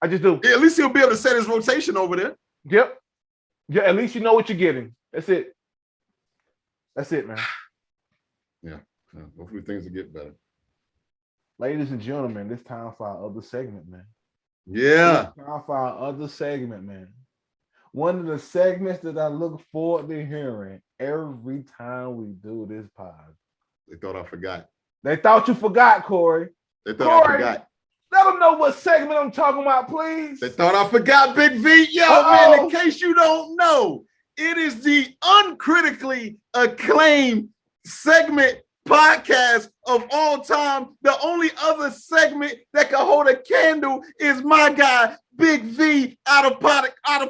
I just do. At least he'll be able to set his rotation over there. Yep. Yeah, at least you know what you're getting. That's it. That's it, man. Yeah. Hopefully things will get better. Ladies and gentlemen, it's time for our other segment, man. Yeah. It's time for our other segment, man. One of the segments that I look forward to hearing every time we do this pod. They thought I forgot. They thought you forgot, Corey. They thought I forgot. Let them know what segment I'm talking about, please. They thought I forgot, Big V. Man, in case you don't know, it is the uncritically acclaimed segment podcast of all time. The only other segment that can hold a candle is my guy, Big V, out of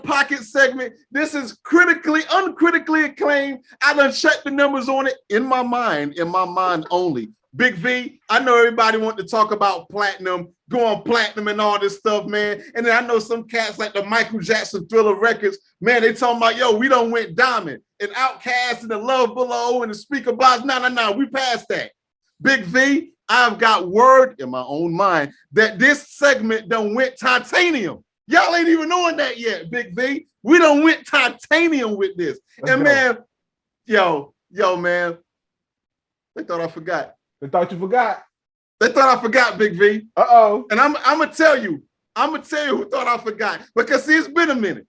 pocket segment. This is uncritically acclaimed. I done checked the numbers on it in my mind only. Big V, I know everybody want to talk about platinum, going platinum and all this stuff, man. And then I know some cats like the Michael Jackson Thriller Records, man, they talking about, yo, we done went diamond. And Outkast and the Love Below and the Speaker Box. No, we passed that. Big V, I've got word in my own mind that this segment done went titanium. Y'all ain't even knowing that yet, Big V. We done went titanium with this. And man, yo, man, they thought I forgot. They thought you forgot. They thought I forgot, Big V. Uh-oh. And I'm gonna tell you who thought I forgot. Because see, it's been a minute.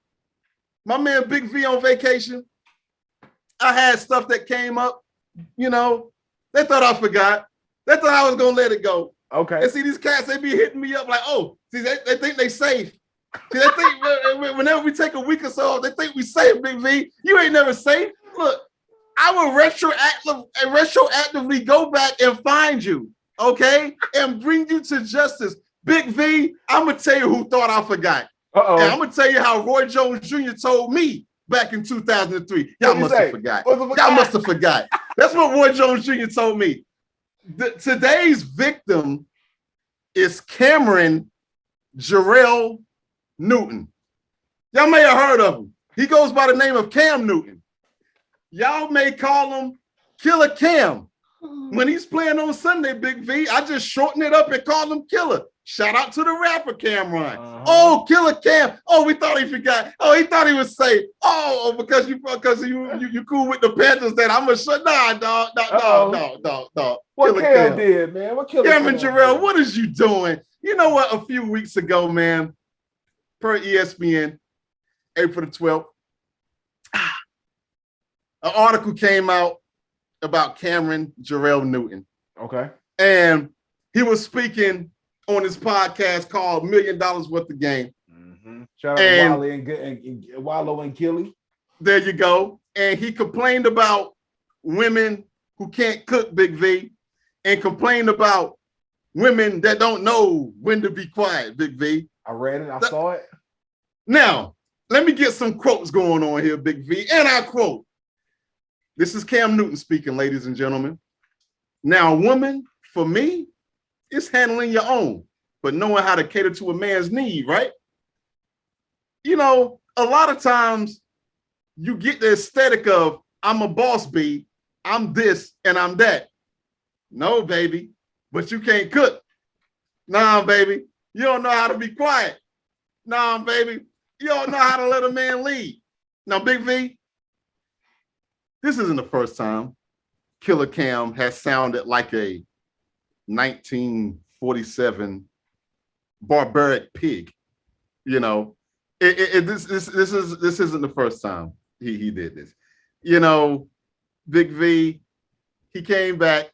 My man Big V on vacation. I had stuff that came up, you know. They thought I forgot. They thought I was gonna let it go. Okay. And see, these cats, they be hitting me up like, oh, see, they think they safe. See, they think whenever we take a week or so, they think we safe, Big V. You ain't never safe. Look, I will retroactively go back and find you, okay? And bring you to justice. Big V, I'm gonna tell you who thought I forgot. Uh-oh. And I'm gonna tell you how Roy Jones Jr. told me back in 2003. Y'all must have forgot. Y'all must have forgot. That's what Roy Jones Jr. told me. Today's victim is Cameron Jarrell Newton. Y'all may have heard of him. He goes by the name of Cam Newton. Y'all may call him Killer Cam. When he's playing on Sunday, Big V, I just shorten it up and call him Killer. Shout out to the rapper Cameron. Oh, Killer Cam. Oh, we thought he forgot. Oh, he thought he was safe. Oh, because you cool with the Panthers, then I'm gonna shut down, dog. What Killer Cam did, man? What Killer Cameron Jarrell, what is you doing? You know what? A few weeks ago, man, per ESPN, April the 12th, an article came out about Cameron Jarrell Newton. Okay. And he was speaking on his podcast called $1 Million Worth of Game. Mm-hmm. Shout out to Wallow and Gilly. There you go. And he complained about women who can't cook, Big V, and complained about women that don't know when to be quiet, Big V. I read it. I saw it. Now, let me get some quotes going on here, Big V. And I quote, this is Cam Newton speaking, ladies and gentlemen. Now, a woman, for me, is handling your own, but knowing how to cater to a man's need, right? You know, a lot of times you get the aesthetic of, I'm a boss bee, I'm this and I'm that. No, baby, but you can't cook. Nah, baby, you don't know how to be quiet. Nah, baby, you don't know how to let a man lead. Now, Big V, this isn't the first time Killer Cam has sounded like a 1947 barbaric pig. You know, this isn't the first time he did this. You know, Big V, he came back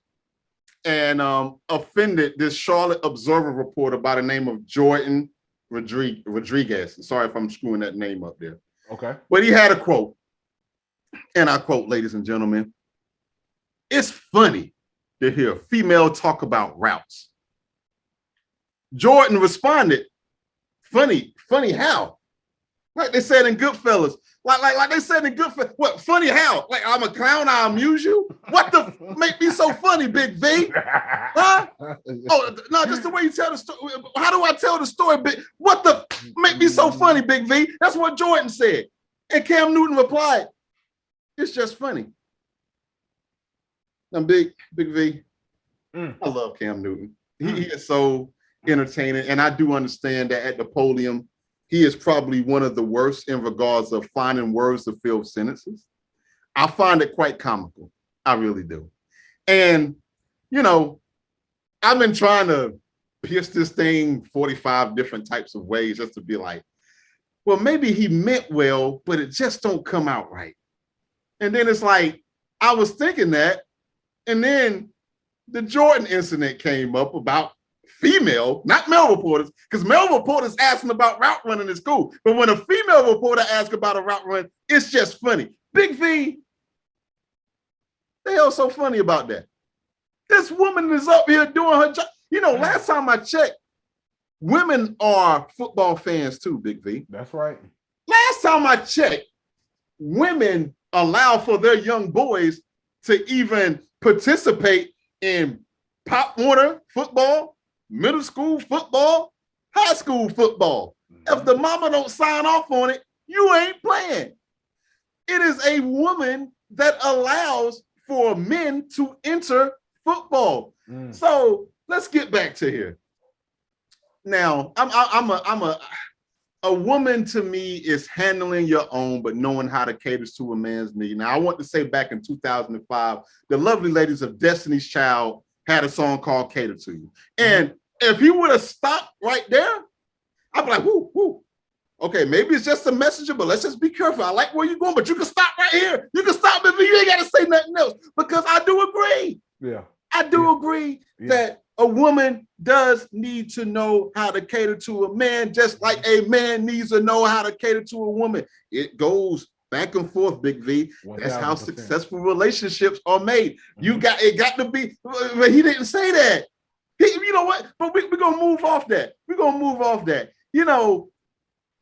and offended this Charlotte Observer reporter by the name of Jordan Rodriguez. Sorry if I'm screwing that name up there. Okay. But he had a quote, and I quote, ladies and gentlemen, "It's funny to hear a female talk about routes." Jordan responded, funny how? Like they said in Goodfellas. Like they said in Goodfellas. What, funny how? Like I'm a clown, I amuse you? What the make me so funny, Big V? Huh? Oh, no, just the way you tell the story. How do I tell the story, Big? What the make me so funny, Big V? That's what Jordan said. And Cam Newton replied, "It's just funny." Now, Big V, I love Cam Newton. He is so entertaining, and I do understand that at the podium, he is probably one of the worst in regards of finding words to fill sentences. I find it quite comical. I really do. And, you know, I've been trying to pierce this thing 45 different types of ways just to be like, well, maybe he meant well, but it just don't come out right. And then it's like, I was thinking that, and then the Jordan incident came up about female, not male reporters, because male reporters asking about route running is cool. But when a female reporter asks about a route run, it's just funny. Big V, they are so funny about that. This woman is up here doing her job. You know, last time I checked, women are football fans too, Big V. That's right. Last time I checked, women allow for their young boys to even participate in Pop Warner football, middle school football, high school football. If the mama don't sign off on it, you ain't playing. It is a woman that allows for men to enter football. So let's get back to here. Now, a woman to me is handling your own, but knowing how to cater to a man's need. Now, I want to say back in 2005, the lovely ladies of Destiny's Child had a song called Cater to You. And if he would have stopped right there, I'd be like, whoo, whoo. Okay, maybe it's just a messenger, but let's just be careful. I like where you're going, but you can stop right here. You can stop if you ain't got to say nothing else, because I do agree. Yeah. I do agree that a woman does need to know how to cater to a man, just like a man needs to know how to cater to a woman. It goes back and forth, Big V. 1,000%. That's how successful relationships are made. You got to be, but he didn't say that. You know what? But we're going to move off that. We're going to move off that. You know,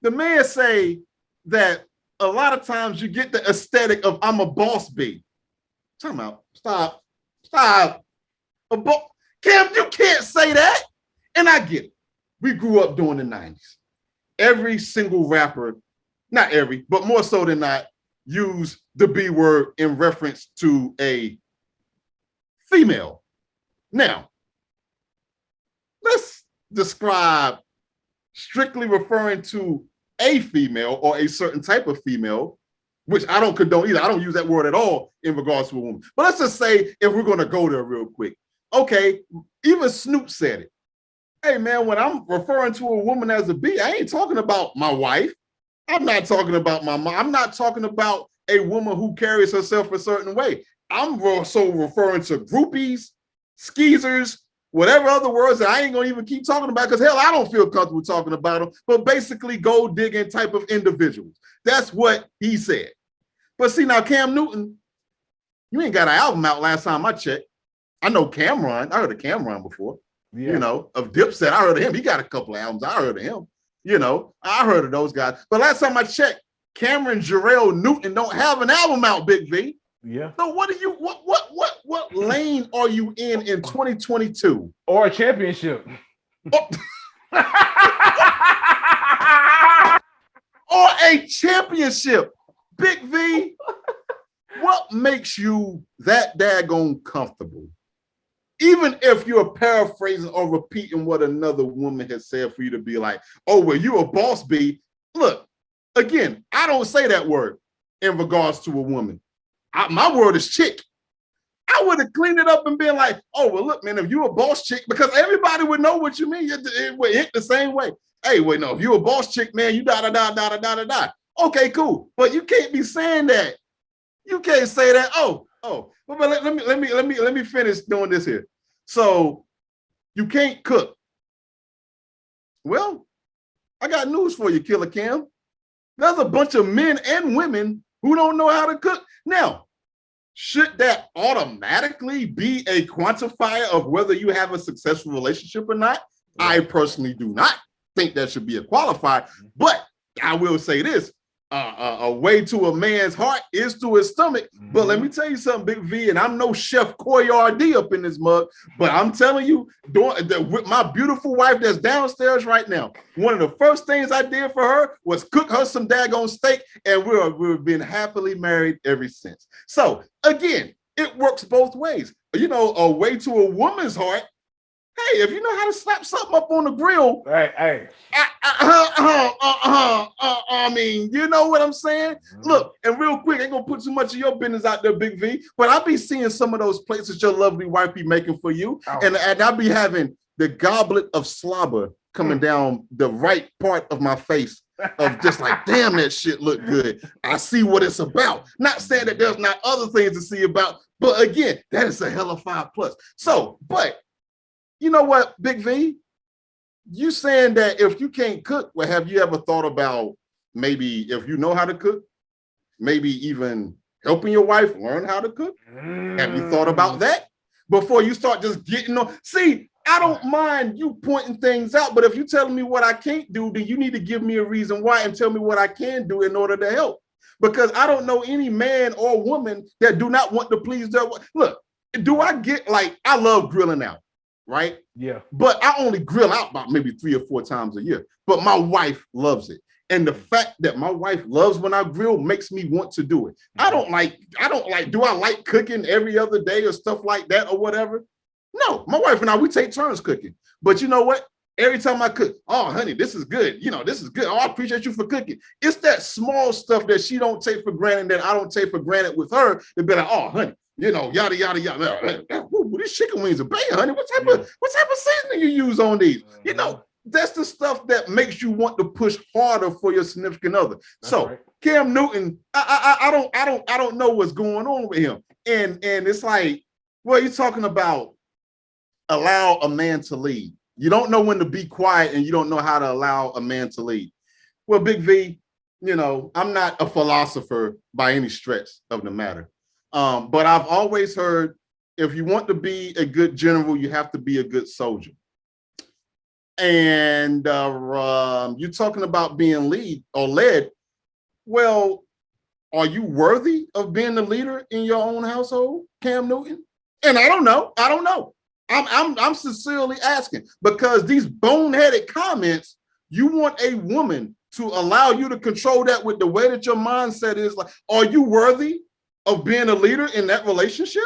the man say that a lot of times you get the aesthetic of I'm a boss B. Time out. Stop. Cam, you can't say that. And I get it. We grew up during the 90s. Every single rapper, not every, but more so than not, use the B word in reference to a female. Now, let's describe strictly referring to a female or a certain type of female, which I don't condone either. I don't use that word at all in regards to a woman. But let's just say, if we're going to go there real quick, okay, even Snoop said it. Hey, man, when I'm referring to a woman as a B, I ain't talking about my wife. I'm not talking about my mom. I'm not talking about a woman who carries herself a certain way. I'm also referring to groupies, skeezers, whatever other words that I ain't going to even keep talking about, because hell, I don't feel comfortable talking about them, but basically gold digging type of individuals. That's what he said. But see, now Cam Newton, you ain't got an album out last time I checked. I know Cameron. I heard of Cameron before. You know, of Dipset. I heard of him. He got a couple of albums. I heard of him. You know, I heard of those guys. But last time I checked, Cameron Jarrell Newton don't have an album out, Big V. Yeah. So what lane are you in 2022? Or a championship. Or a championship. Big V, what makes you that daggone comfortable? Even if you're paraphrasing or repeating what another woman has said, for you to be like, oh, well, you a boss B. Look, again, I don't say that word in regards to a woman. My word is chick. I would have cleaned it up and been like, oh, well, look, man, if you a boss chick, because everybody would know what you mean. It would hit the same way. Hey, wait, no, if you a boss chick, man, you da-da-da. Okay, cool. But you can't be saying that. You can't say that. Oh, but let me finish doing this here. So you can't cook. Well, I got news for you, Killer Cam. There's a bunch of men and women who don't know how to cook. Now, should that automatically be a quantifier of whether you have a successful relationship or not? Yeah. I personally do not think that should be a qualifier, but I will say this. A way to a man's heart is to his stomach. But let me tell you something, Big V, and I'm no Chef Coyardee up in this mug, but I'm telling you, with my beautiful wife that's downstairs right now, one of the first things I did for her was cook her some daggone steak, and we've been happily married ever since. So again, it works both ways. You know, a way to a woman's heart. Hey, if you know how to slap something up on the grill, hey. I mean, you know what I'm saying? Look, and real quick, I ain't gonna put too much of your business out there, Big V, but I'll be seeing some of those plates that your lovely wife be making for you, and I'll be having the goblet of slobber coming down the right part of my face of just like, damn, that shit look good. I see what it's about. Not saying that there's not other things to see about, but again, that is a hella 5+. So, but you know what, Big V? You saying that if you can't cook, well, have you ever thought about maybe if you know how to cook, maybe even helping your wife learn how to cook? Have you thought about that before you start just getting on? See, I don't mind you pointing things out, but if you're telling me what I can't do, then you need to give me a reason why and tell me what I can do in order to help. Because I don't know any man or woman that do not want to please their wife. Look, do I get like, I love grilling out. right? Yeah. But I only grill out about maybe 3 or 4 times a year. But my wife loves it. And the fact that my wife loves when I grill makes me want to do it. I don't like, do I like cooking every other day or stuff like that or whatever? No, my wife and I, we take turns cooking. But you know what? Every time I cook, oh, honey, this is good. You know, this is good. Oh, I appreciate you for cooking. It's that small stuff that she don't take for granted that I don't take for granted with her. To be like, oh, honey, you know, yada, yada, yada. Ooh, these chicken wings are bad, honey. What type of seasoning you use on these? You know, that's the stuff that makes you want to push harder for your significant other. That's so right. Cam Newton, I don't know what's going on with him. And it's like, well, you're talking about allow a man to lead. You don't know when to be quiet and you don't know how to allow a man to lead. Well, Big V, you know, I'm not a philosopher by any stretch of the matter. But I've always heard if you want to be a good general, you have to be a good soldier. And you're talking about being led. Well, are you worthy of being the leader in your own household, Cam Newton? And I don't know. I'm sincerely asking, because these boneheaded comments, you want a woman to allow you to control that with the way that your mindset is. Like, are you worthy of being a leader in that relationship?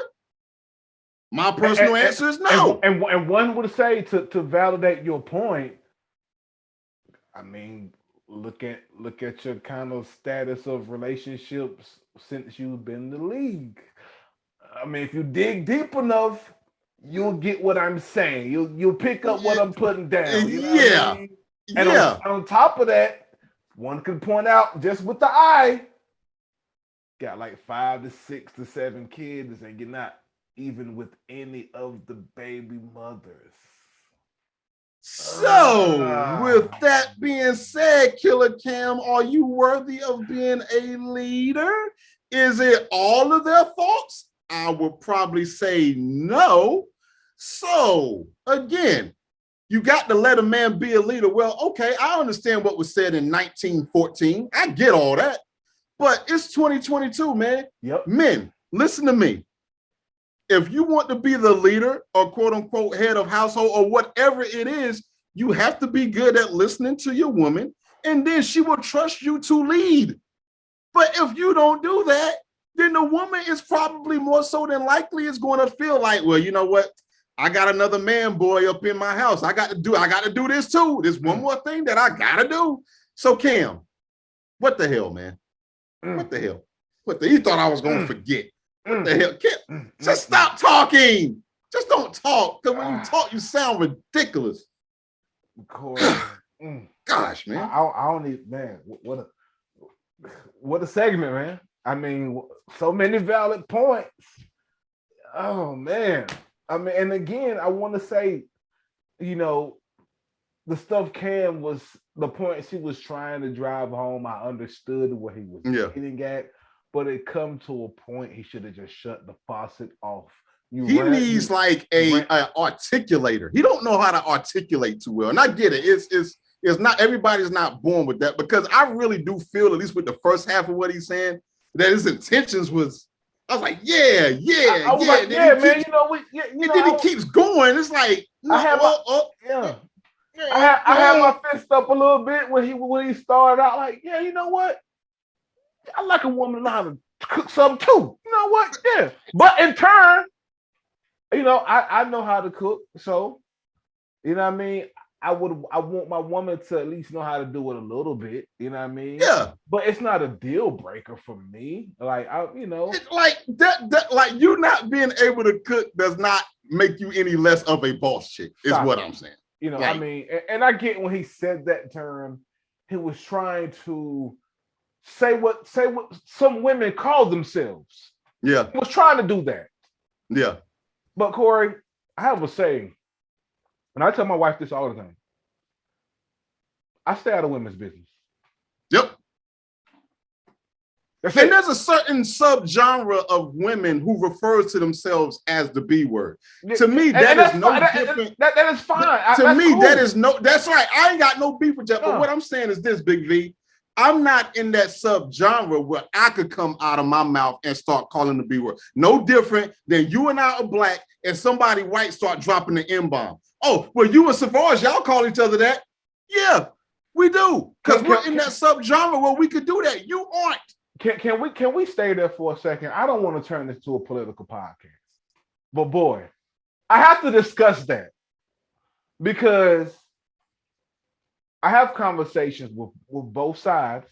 My personal answer is no. And one would say to validate your point, I mean, look at your kind of status of relationships since you've been in the league. I mean, if you dig deep enough, you'll get what I'm saying. You'll pick up what I'm putting down. You know what I mean? And on top of that, one could point out just with the eye, got like 5 to 6 to 7 kids, and you're not even with any of the baby mothers. So, with that being said, Killer Cam, are you worthy of being a leader? Is it all of their faults? I would probably say no. So, again, you got to let a man be a leader. Well, okay, I understand what was said in 1914. I get all that. But it's 2022, man. Yep. Men, listen to me. If you want to be the leader or quote unquote head of household or whatever it is, you have to be good at listening to your woman, and then she will trust you to lead. But if you don't do that, then the woman is probably more so than likely is going to feel like, well, you know what? I got another man boy up in my house. I got to do this too. There's one more thing that I got to do. So Cam, what the hell, man? What the hell? You thought I was going to forget. What the hell? Just stop talking. Just don't talk. Because when you talk, you sound ridiculous. Gosh, man. I don't need, man. What a segment, man. I mean, so many valid points. Oh, man. I mean, and again, I want to say, you know, the stuff Cam was, the point she was trying to drive home, I understood what he was getting at. But it come to a point he should have just shut the faucet off. He needs like a articulator. He don't know how to articulate too well. And I get it. It's not, everybody's not born with that, because I really do feel, at least with the first half of what he's saying, that his intentions was, I was like, man, you know, and then he keeps going. It's like, I had my fist up a little bit when he started out, like, yeah, you know what? I like a woman to know how to cook something too. You know what? Yeah. But in turn, you know, I know how to cook. So, you know what I mean? I want my woman to at least know how to do it a little bit. You know what I mean? Yeah. But it's not a deal breaker for me. Like, it's like that, like you not being able to cook does not make you any less of a boss chick, is what I'm saying. You know, like, I mean, and I get when he said that term, he was trying to say what some women call themselves. Yeah. He was trying to do that. Yeah. But Corey, I have a saying, and I tell my wife this all the time. I stay out of women's business. Yep. And there's a certain subgenre of women who refers to themselves as the B word. To me, that is no different. That is fine. To me, that is no, that's right. I ain't got no beef with that. But what I'm saying is this, Big V. I'm not in that subgenre where I could come out of my mouth and start calling the B word. No different than you and I are black and somebody white start dropping the M-bomb. Oh, well, you and Savage, y'all call each other that. Yeah, we do. Because we're in that subgenre where we could do that. You aren't. Can we stay there for a second? I don't want to turn this to a political podcast. But boy, I have to discuss that because I have conversations with both sides,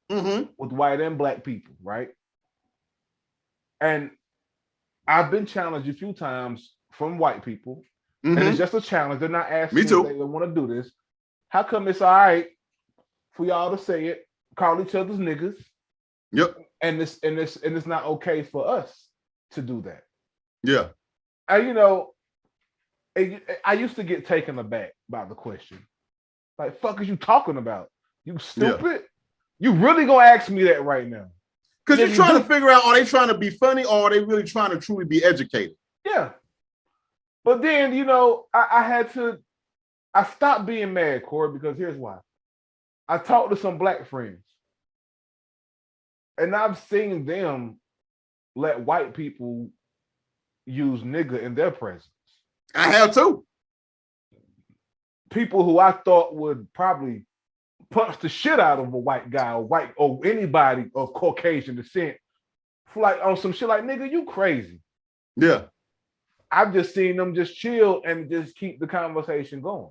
with white and black people, right? And I've been challenged a few times from white people, and it's just a challenge. They're not asking if they want to do this. How come it's all right for y'all to say it, call each other's niggas? Yep. And it's not okay for us to do that. Yeah. I used to get taken aback by the question. Like, fuck is you talking about? You stupid? Yeah. You really gonna ask me that right now? Because you're trying to figure out, are they trying to be funny or are they really trying to truly be educated? Yeah. But then, I stopped being mad, Corey, because here's why. I talked to some black friends and I've seen them let white people use nigga in their presence. I have too. People who I thought would probably punch the shit out of a white guy or anybody of Caucasian descent for like on some shit like, nigga, you crazy. Yeah. I've just seen them just chill and just keep the conversation going.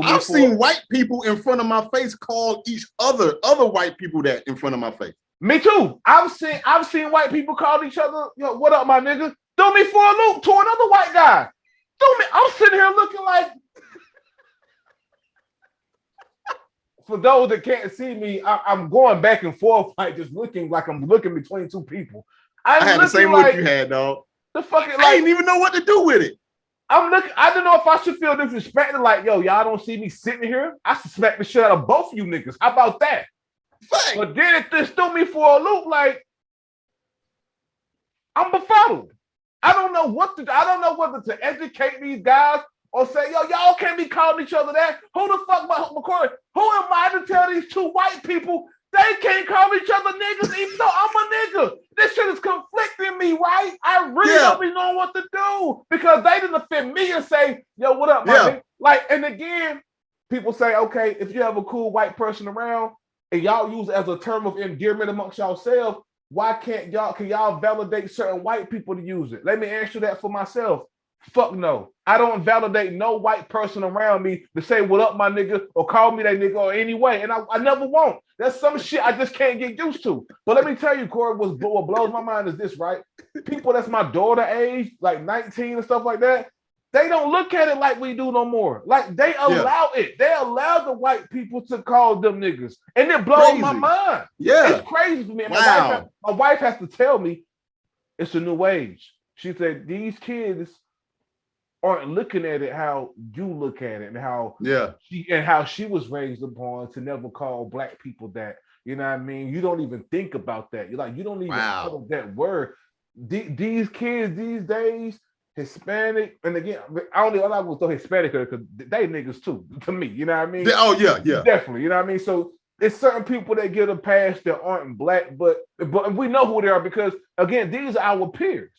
I've seen white people in front of my face call each other white people that in front of my face. Me too. I've seen white people call each other, what up, my nigga? Throw me for a loop to another white guy. I'm sitting here looking like, for those that can't see me, I'm going back and forth, like just looking like I'm looking between two people. I had the same look you had, dog. The fucking I didn't even know what to do with it. I don't know if I should feel disrespected, like, yo, y'all don't see me sitting here. I suspect the shit out of both of you niggas. How about that? Thanks. But then it just threw me for a loop, like, I'm befuddled. I don't know whether to educate these guys or say, yo, y'all can't be calling each other that. Who the fuck, McCoy? Who am I to tell these two white people they can't call each other niggas even though I'm a nigga? This shit is conflicting me, right? I really don't be knowing what to do because they didn't offend me and say, yo, what up, my nigga? Like, and again, people say, okay, if you have a cool white person around and y'all use it as a term of endearment amongst yourselves, why can y'all validate certain white people to use it? Let me answer that for myself. Fuck no. I don't validate no white person around me to say what up, my nigga, or call me that nigga or any way. And I never won't. That's some shit I just can't get used to. But let me tell you, Corey, what blows my mind is this, right? People that's my daughter age, like 19 and stuff like that, they don't look at it like we do no more. Like they allow it. They allow the white people to call them niggas. And it blows my mind. Yeah. It's crazy for me. Wow. My wife has to tell me it's a new age. She said, these kids aren't looking at it how you look at it and how she was raised upon to never call black people that. You know what I mean? You don't even think about that. You don't even know that word. These kids these days, Hispanic, and again, I'm not going to throw Hispanic because they niggas too, to me. You know what I mean? Definitely. You know what I mean? So it's certain people that get a pass that aren't black, but we know who they are because again, these are our peers.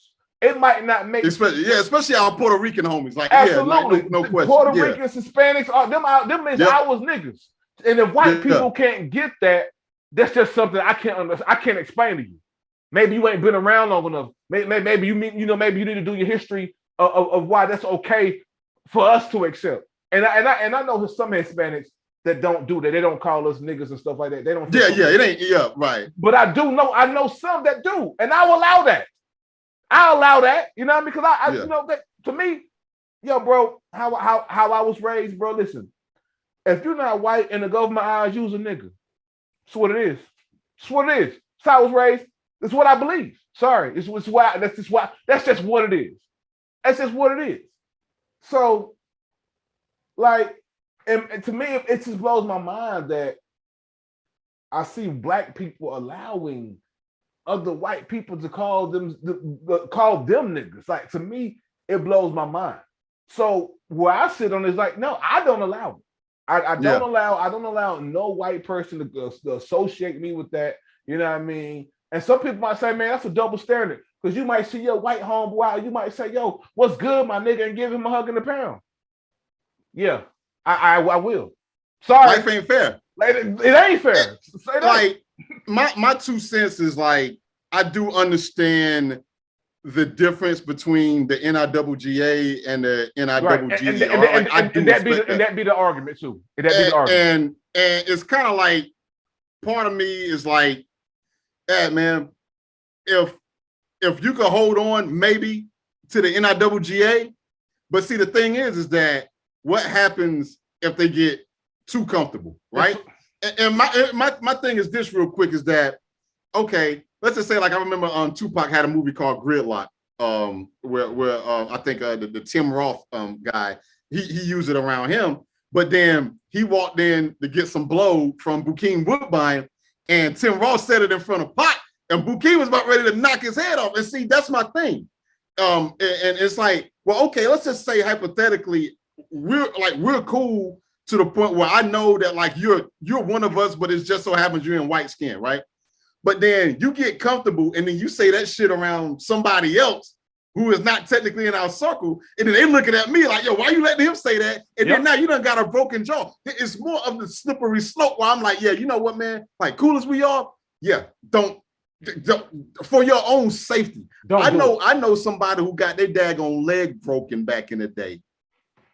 It might not make especially our Puerto Rican homies. Like, absolutely, no question. Puerto Ricans, Hispanics, them is our niggas. And if white people can't get that, that's just something I can't explain to you. Maybe you ain't been around long enough. Maybe you need to do your history of why that's okay for us to accept. And I know some Hispanics that don't do that. They don't call us niggas and stuff like that. They don't. It ain't. Right. But I know some that do, and I will allow that. I allow that, you know, because that to me, yo, bro, how I was raised, bro. Listen, if you're not white in the government eyes, you's a nigga. That's what it is. That's what it is. That's how I was raised. That's what I believe. Sorry, that's just what it is. That's just what it is. So, like, and to me, it just blows my mind that I see black people allowing other white people to call them niggas. Like, to me, it blows my mind. So where I sit on is like, no, I don't allow it. I Yeah. don't allow no white person to associate me with that. You know what I mean? And some people might say, man, that's a double standard. Because you might see your white homeboy out, you might say, yo, what's good, my nigga, and give him a hug and a pound. Yeah, I will. Sorry. Life ain't fair. Like, it ain't fair. Like my 2 cents is like, I do understand the difference between the NIWGA and the NIWGA. And that be the argument too. And it's kind of like, part of me is like, yeah, man, if you could hold on maybe to the NIWGA, but see, the thing is that what happens if they get too comfortable, right? And my thing is this real quick is that, okay, let's just say, like, I remember Tupac had a movie called Gridlock, where I think the Tim Roth guy, he used it around him, but then he walked in to get some blow from Bokeem Woodbine, and Tim Roth said it in front of Pac, and Bokeem was about ready to knock his head off. And see, that's my thing. And it's like, well, okay, let's just say hypothetically, we're cool to the point where I know that, like, you're one of us, but it just so happens you're in white skin, right? But then you get comfortable and then you say that shit around somebody else who is not technically in our circle, and then they looking at me like, yo, why you letting him say that? And then now you done got a broken jaw. It's more of the slippery slope where I'm like, yeah, you know what, man? Like, cool as we are, yeah, don't for your own safety. I know somebody who got their daggone leg broken back in the day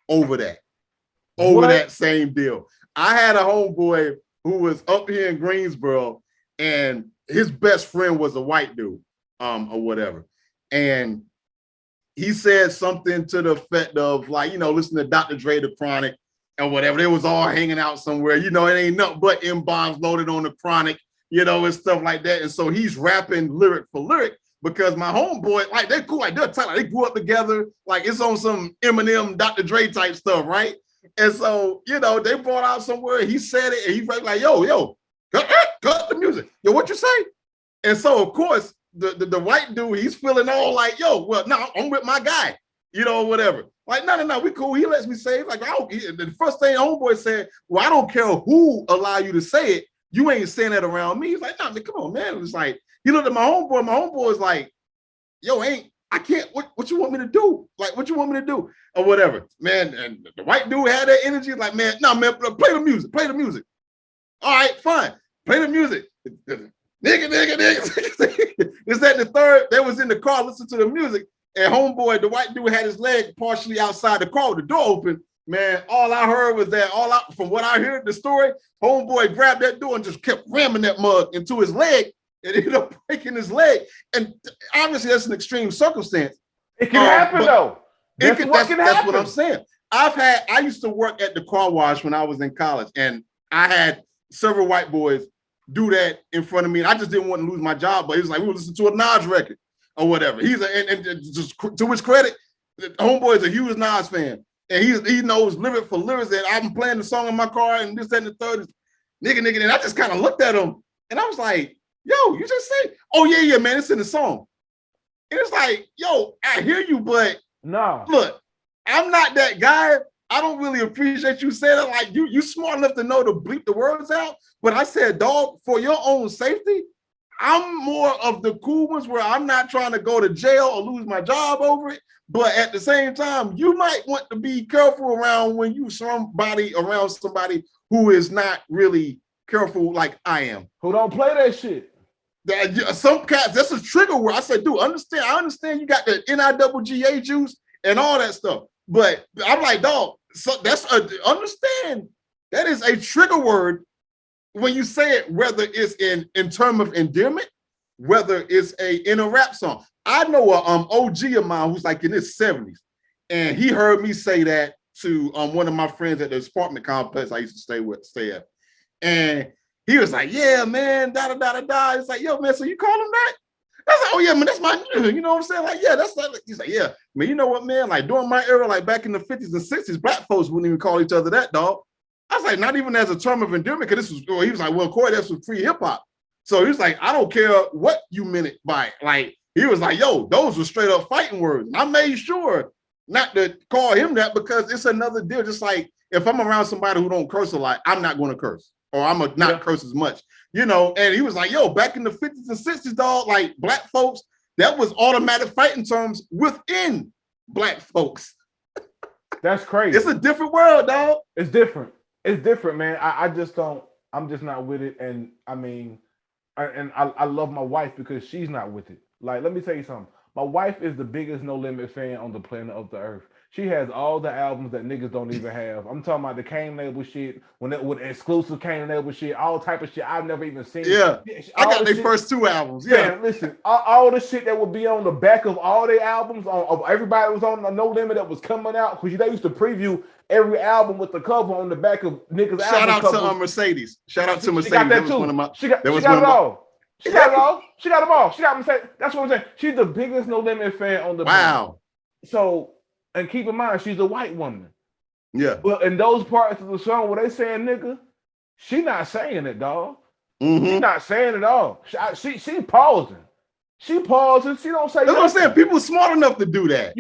over that same deal. I had a homeboy who was up here in Greensboro, and his best friend was a white dude, or whatever. And he said something to the effect of, like, listen to Dr. Dre, The Chronic, or whatever. They was all hanging out somewhere. It ain't nothing but M-bombs loaded on The Chronic, and stuff like that. And so he's rapping lyric for lyric because my homeboy, like, they're cool. Like, they're tight. Like, they grew up together. Like, it's on some Eminem, Dr. Dre type stuff, right? And so, they brought out somewhere. He said it, and he's like, yo, cut the music. Yo, what you say? And so, of course, the white dude, he's feeling all like, yo, well, no, I'm with my guy, whatever. Like, no, we cool. He lets me say it. Like, the first thing homeboy said, well, I don't care who allow you to say it. You ain't saying that around me. He's like, nah, man, come on, man. It was like, he looked at my homeboy. My homeboy was like, yo, I can't, what you want me to do? Like, what you want me to do? Or whatever. Man, and the white dude had that energy. Like, man, no, man, play the music. All right, fine. Play the music. Nigga. Is that the third? They was in the car listening to the music, and homeboy, the white dude, had his leg partially outside the car with the door open. Man, all I heard was that, from what I heard the story, homeboy grabbed that door and just kept ramming that mug into his leg, and ended up breaking his leg. And obviously, that's an extreme circumstance. It can happen, though. That's what I'm saying. I used to work at the car wash when I was in college, and I had several white boys do that in front of me. And I just didn't want to lose my job, but he was like, we were listening to a Nas record or whatever. And just to his credit, the homeboy is a huge Nas fan. And he knows lyric for lyrics, and I'm playing the song in my car and this, that, and the third. Nigga. And I just kind of looked at him and I was like, yo, you just say, oh yeah, man, it's in the song. And it's like, yo, I hear you, but no, look, I'm not that guy. I don't really appreciate you saying it. Like, you smart enough to know to bleep the words out. But I said, dog, for your own safety, I'm more of the cool ones where I'm not trying to go to jail or lose my job over it. But at the same time, you might want to be careful around when you around somebody who is not really careful like I am. Who don't play that shit. Some cats, that's a trigger word. I said, dude, I understand you got the NIWGA juice and all that stuff. But I'm like, dog, so understand that is a trigger word when you say it, whether it's in terms of endearment, whether it's in a rap song. I know a OG of mine who's like in his 70s, and he heard me say that to one of my friends at the apartment complex I used to stay at. And he was like, yeah, man, da. It's like, yo, man, so you call him that? I was like, oh yeah, man, that's my, you know what I'm saying? Like, yeah, that's like, he's like, yeah, man, you know what, man? Like, during my era, like back in the 50s and 60s, black folks wouldn't even call each other that, dog. I was like, not even as a term of endearment, because he was like, well, Corey, that's free hip hop. So he was like, I don't care what you meant it by. Like, he was like, yo, those were straight up fighting words. I made sure not to call him that because it's another deal. Just like if I'm around somebody who don't curse a lot, I'm not going to curse, or I'm gonna not curse as much, And he was like, yo, back in the 50s and 60s, dog, like black folks, that was automatic fighting terms within black folks. That's crazy. It's a different world, dog. It's different. It's different, man. I just don't. I'm just not with it. And I mean, I love my wife because she's not with it. Like, let me tell you something. My wife is the biggest No Limit fan on the planet of the earth. She has all the albums that niggas don't even have. I'm talking about the Kane label shit, with exclusive Kane label shit, all type of shit I've never even seen. Yeah, I got their first 2 albums. Yeah, man, listen, all the shit that would be on the back of all their albums, of everybody was on the No Limit that was coming out, because they used to preview every album with the cover on the back of niggas' Shout album out covers. to Mercedes. Shout out to Mercedes. She got that too. She got it all. She got it all. She got them all. She got Mercedes. That's what I'm saying. She's the biggest No Limit fan on the planet. So, and keep in mind, she's a white woman. Yeah. But in those parts of the song where they saying nigga, she not saying it, dog. Mm-hmm. She not saying it all. She pausing. She pausing. She don't say. That's what I'm saying. People smart enough to do that.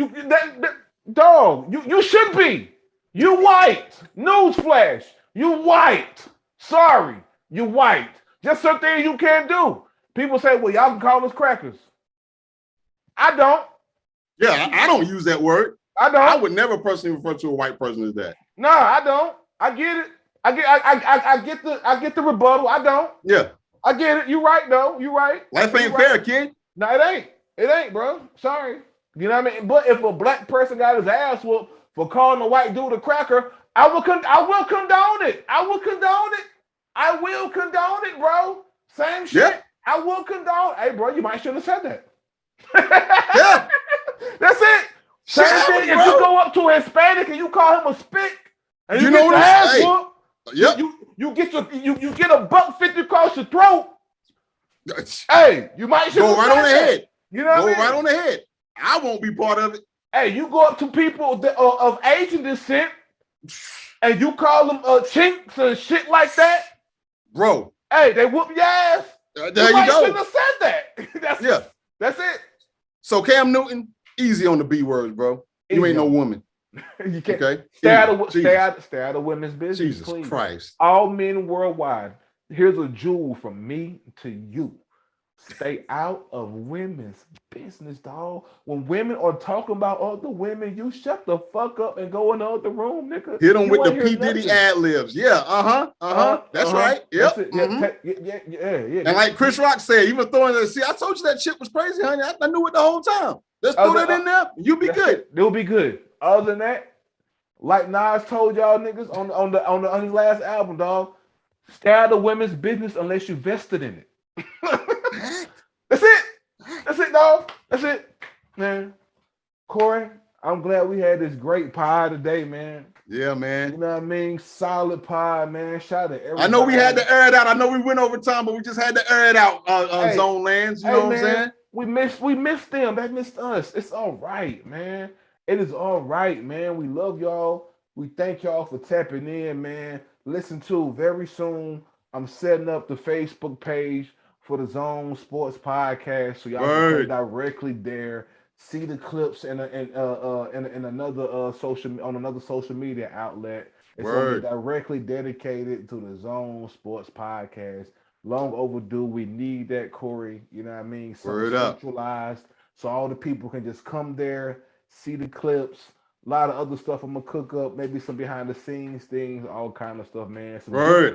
Dog. You should be. You white. Newsflash. You white. Sorry. You white. Just something you can't do. People say, well, y'all can call us crackers. I don't. Yeah, I don't use that word. I don't. I would never personally refer to a white person as that. No, I don't. I get it. I get the rebuttal. I don't. Yeah. I get it. You right though. You right. Life ain't fair, kid. No, it ain't. It ain't, bro. Sorry. You know what I mean? But if a black person got his ass whooped for calling a white dude a cracker, I will condone it. I will condone it, bro. Same shit. Yeah. I will condone. Hey, bro, you might should have said that. Yeah. That's it. Same thing. If you go up to a Hispanic and you call him a spick, and you know get your ass whooped, yep. you get a $1.50 across your throat. Hey, you might should go right on the head. You know what I mean? Go right on the head. I won't be part of it. Hey, you go up to people of Asian descent and you call them chinks and shit like that, bro. Hey, they whoop your ass. There you go. Shouldn't have said that. That's it. So Cam Newton, easy on the B words, bro. You ain't no woman. You can't. Okay. Stay out of women's business. Jesus please. Christ. All men worldwide. Here's a jewel from me to you. Stay out of women's business, dog. When women are talking about other women, you shut the fuck up and go in the other room, nigga. Hit them with the P. Diddy ad-libs. Yeah, That's right. Yep. Yeah. And like Chris Rock said, you were throwing that. See, I told you that shit was crazy, honey. I knew it the whole time. Let's throw that in there. You'll be good. They'll be good. Other than that, like Nas told y'all niggas on his last album, dog, stay out of women's business unless you vested in it. That's it. That's it, dog. That's it, man. Corey, I'm glad we had this great pod today, man. Yeah, man. You know what I mean? Solid pod, man. Shout out to everybody. I know we had to air it out. I know we went over time, but we just had to air it out on Zone Lands. You know what I'm saying? We missed them. They missed us. It's all right, man. It is all right, man. We love y'all. We thank y'all for tapping in, man. Listen to very soon. I'm setting up the Facebook page for the Zone Sports Podcast, so y'all can come directly there, see the clips in another social media outlet. It's gonna be directly dedicated to the Zone Sports Podcast. Long overdue. We need that, Corey. You know what I mean? Centralized, so all the people can just come there, see the clips. A lot of other stuff I'm gonna cook up, maybe some behind the scenes things, all kind of stuff, man.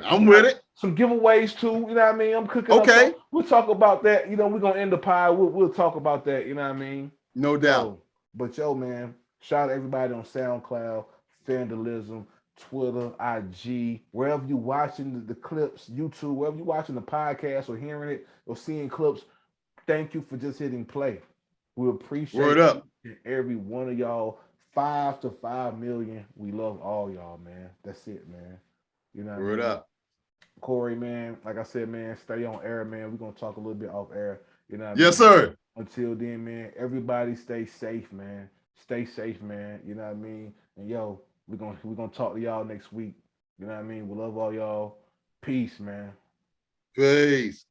I'm with it. Some giveaways too, you know what I mean? I'm cooking up. We'll talk about that. You know, we're gonna end the pie. We'll talk about that, you know what I mean? No doubt. But man, shout out to everybody on SoundCloud, Vandalism, Twitter, IG, wherever you watching the clips, YouTube, wherever you watching the podcast or hearing it or seeing clips, thank you for just hitting play. We appreciate every one of y'all. 5 to 5 million. We love all y'all, man. That's it, man. You know what I mean? Up. Corey, man, like I said, man, stay on air, man. We're gonna talk a little bit off air. You know what yes, I mean? Sir. Until then, man, everybody stay safe, man. Stay safe, man. You know what I mean? And yo, we're gonna talk to y'all next week. You know what I mean? We love all y'all. Peace, man. Peace.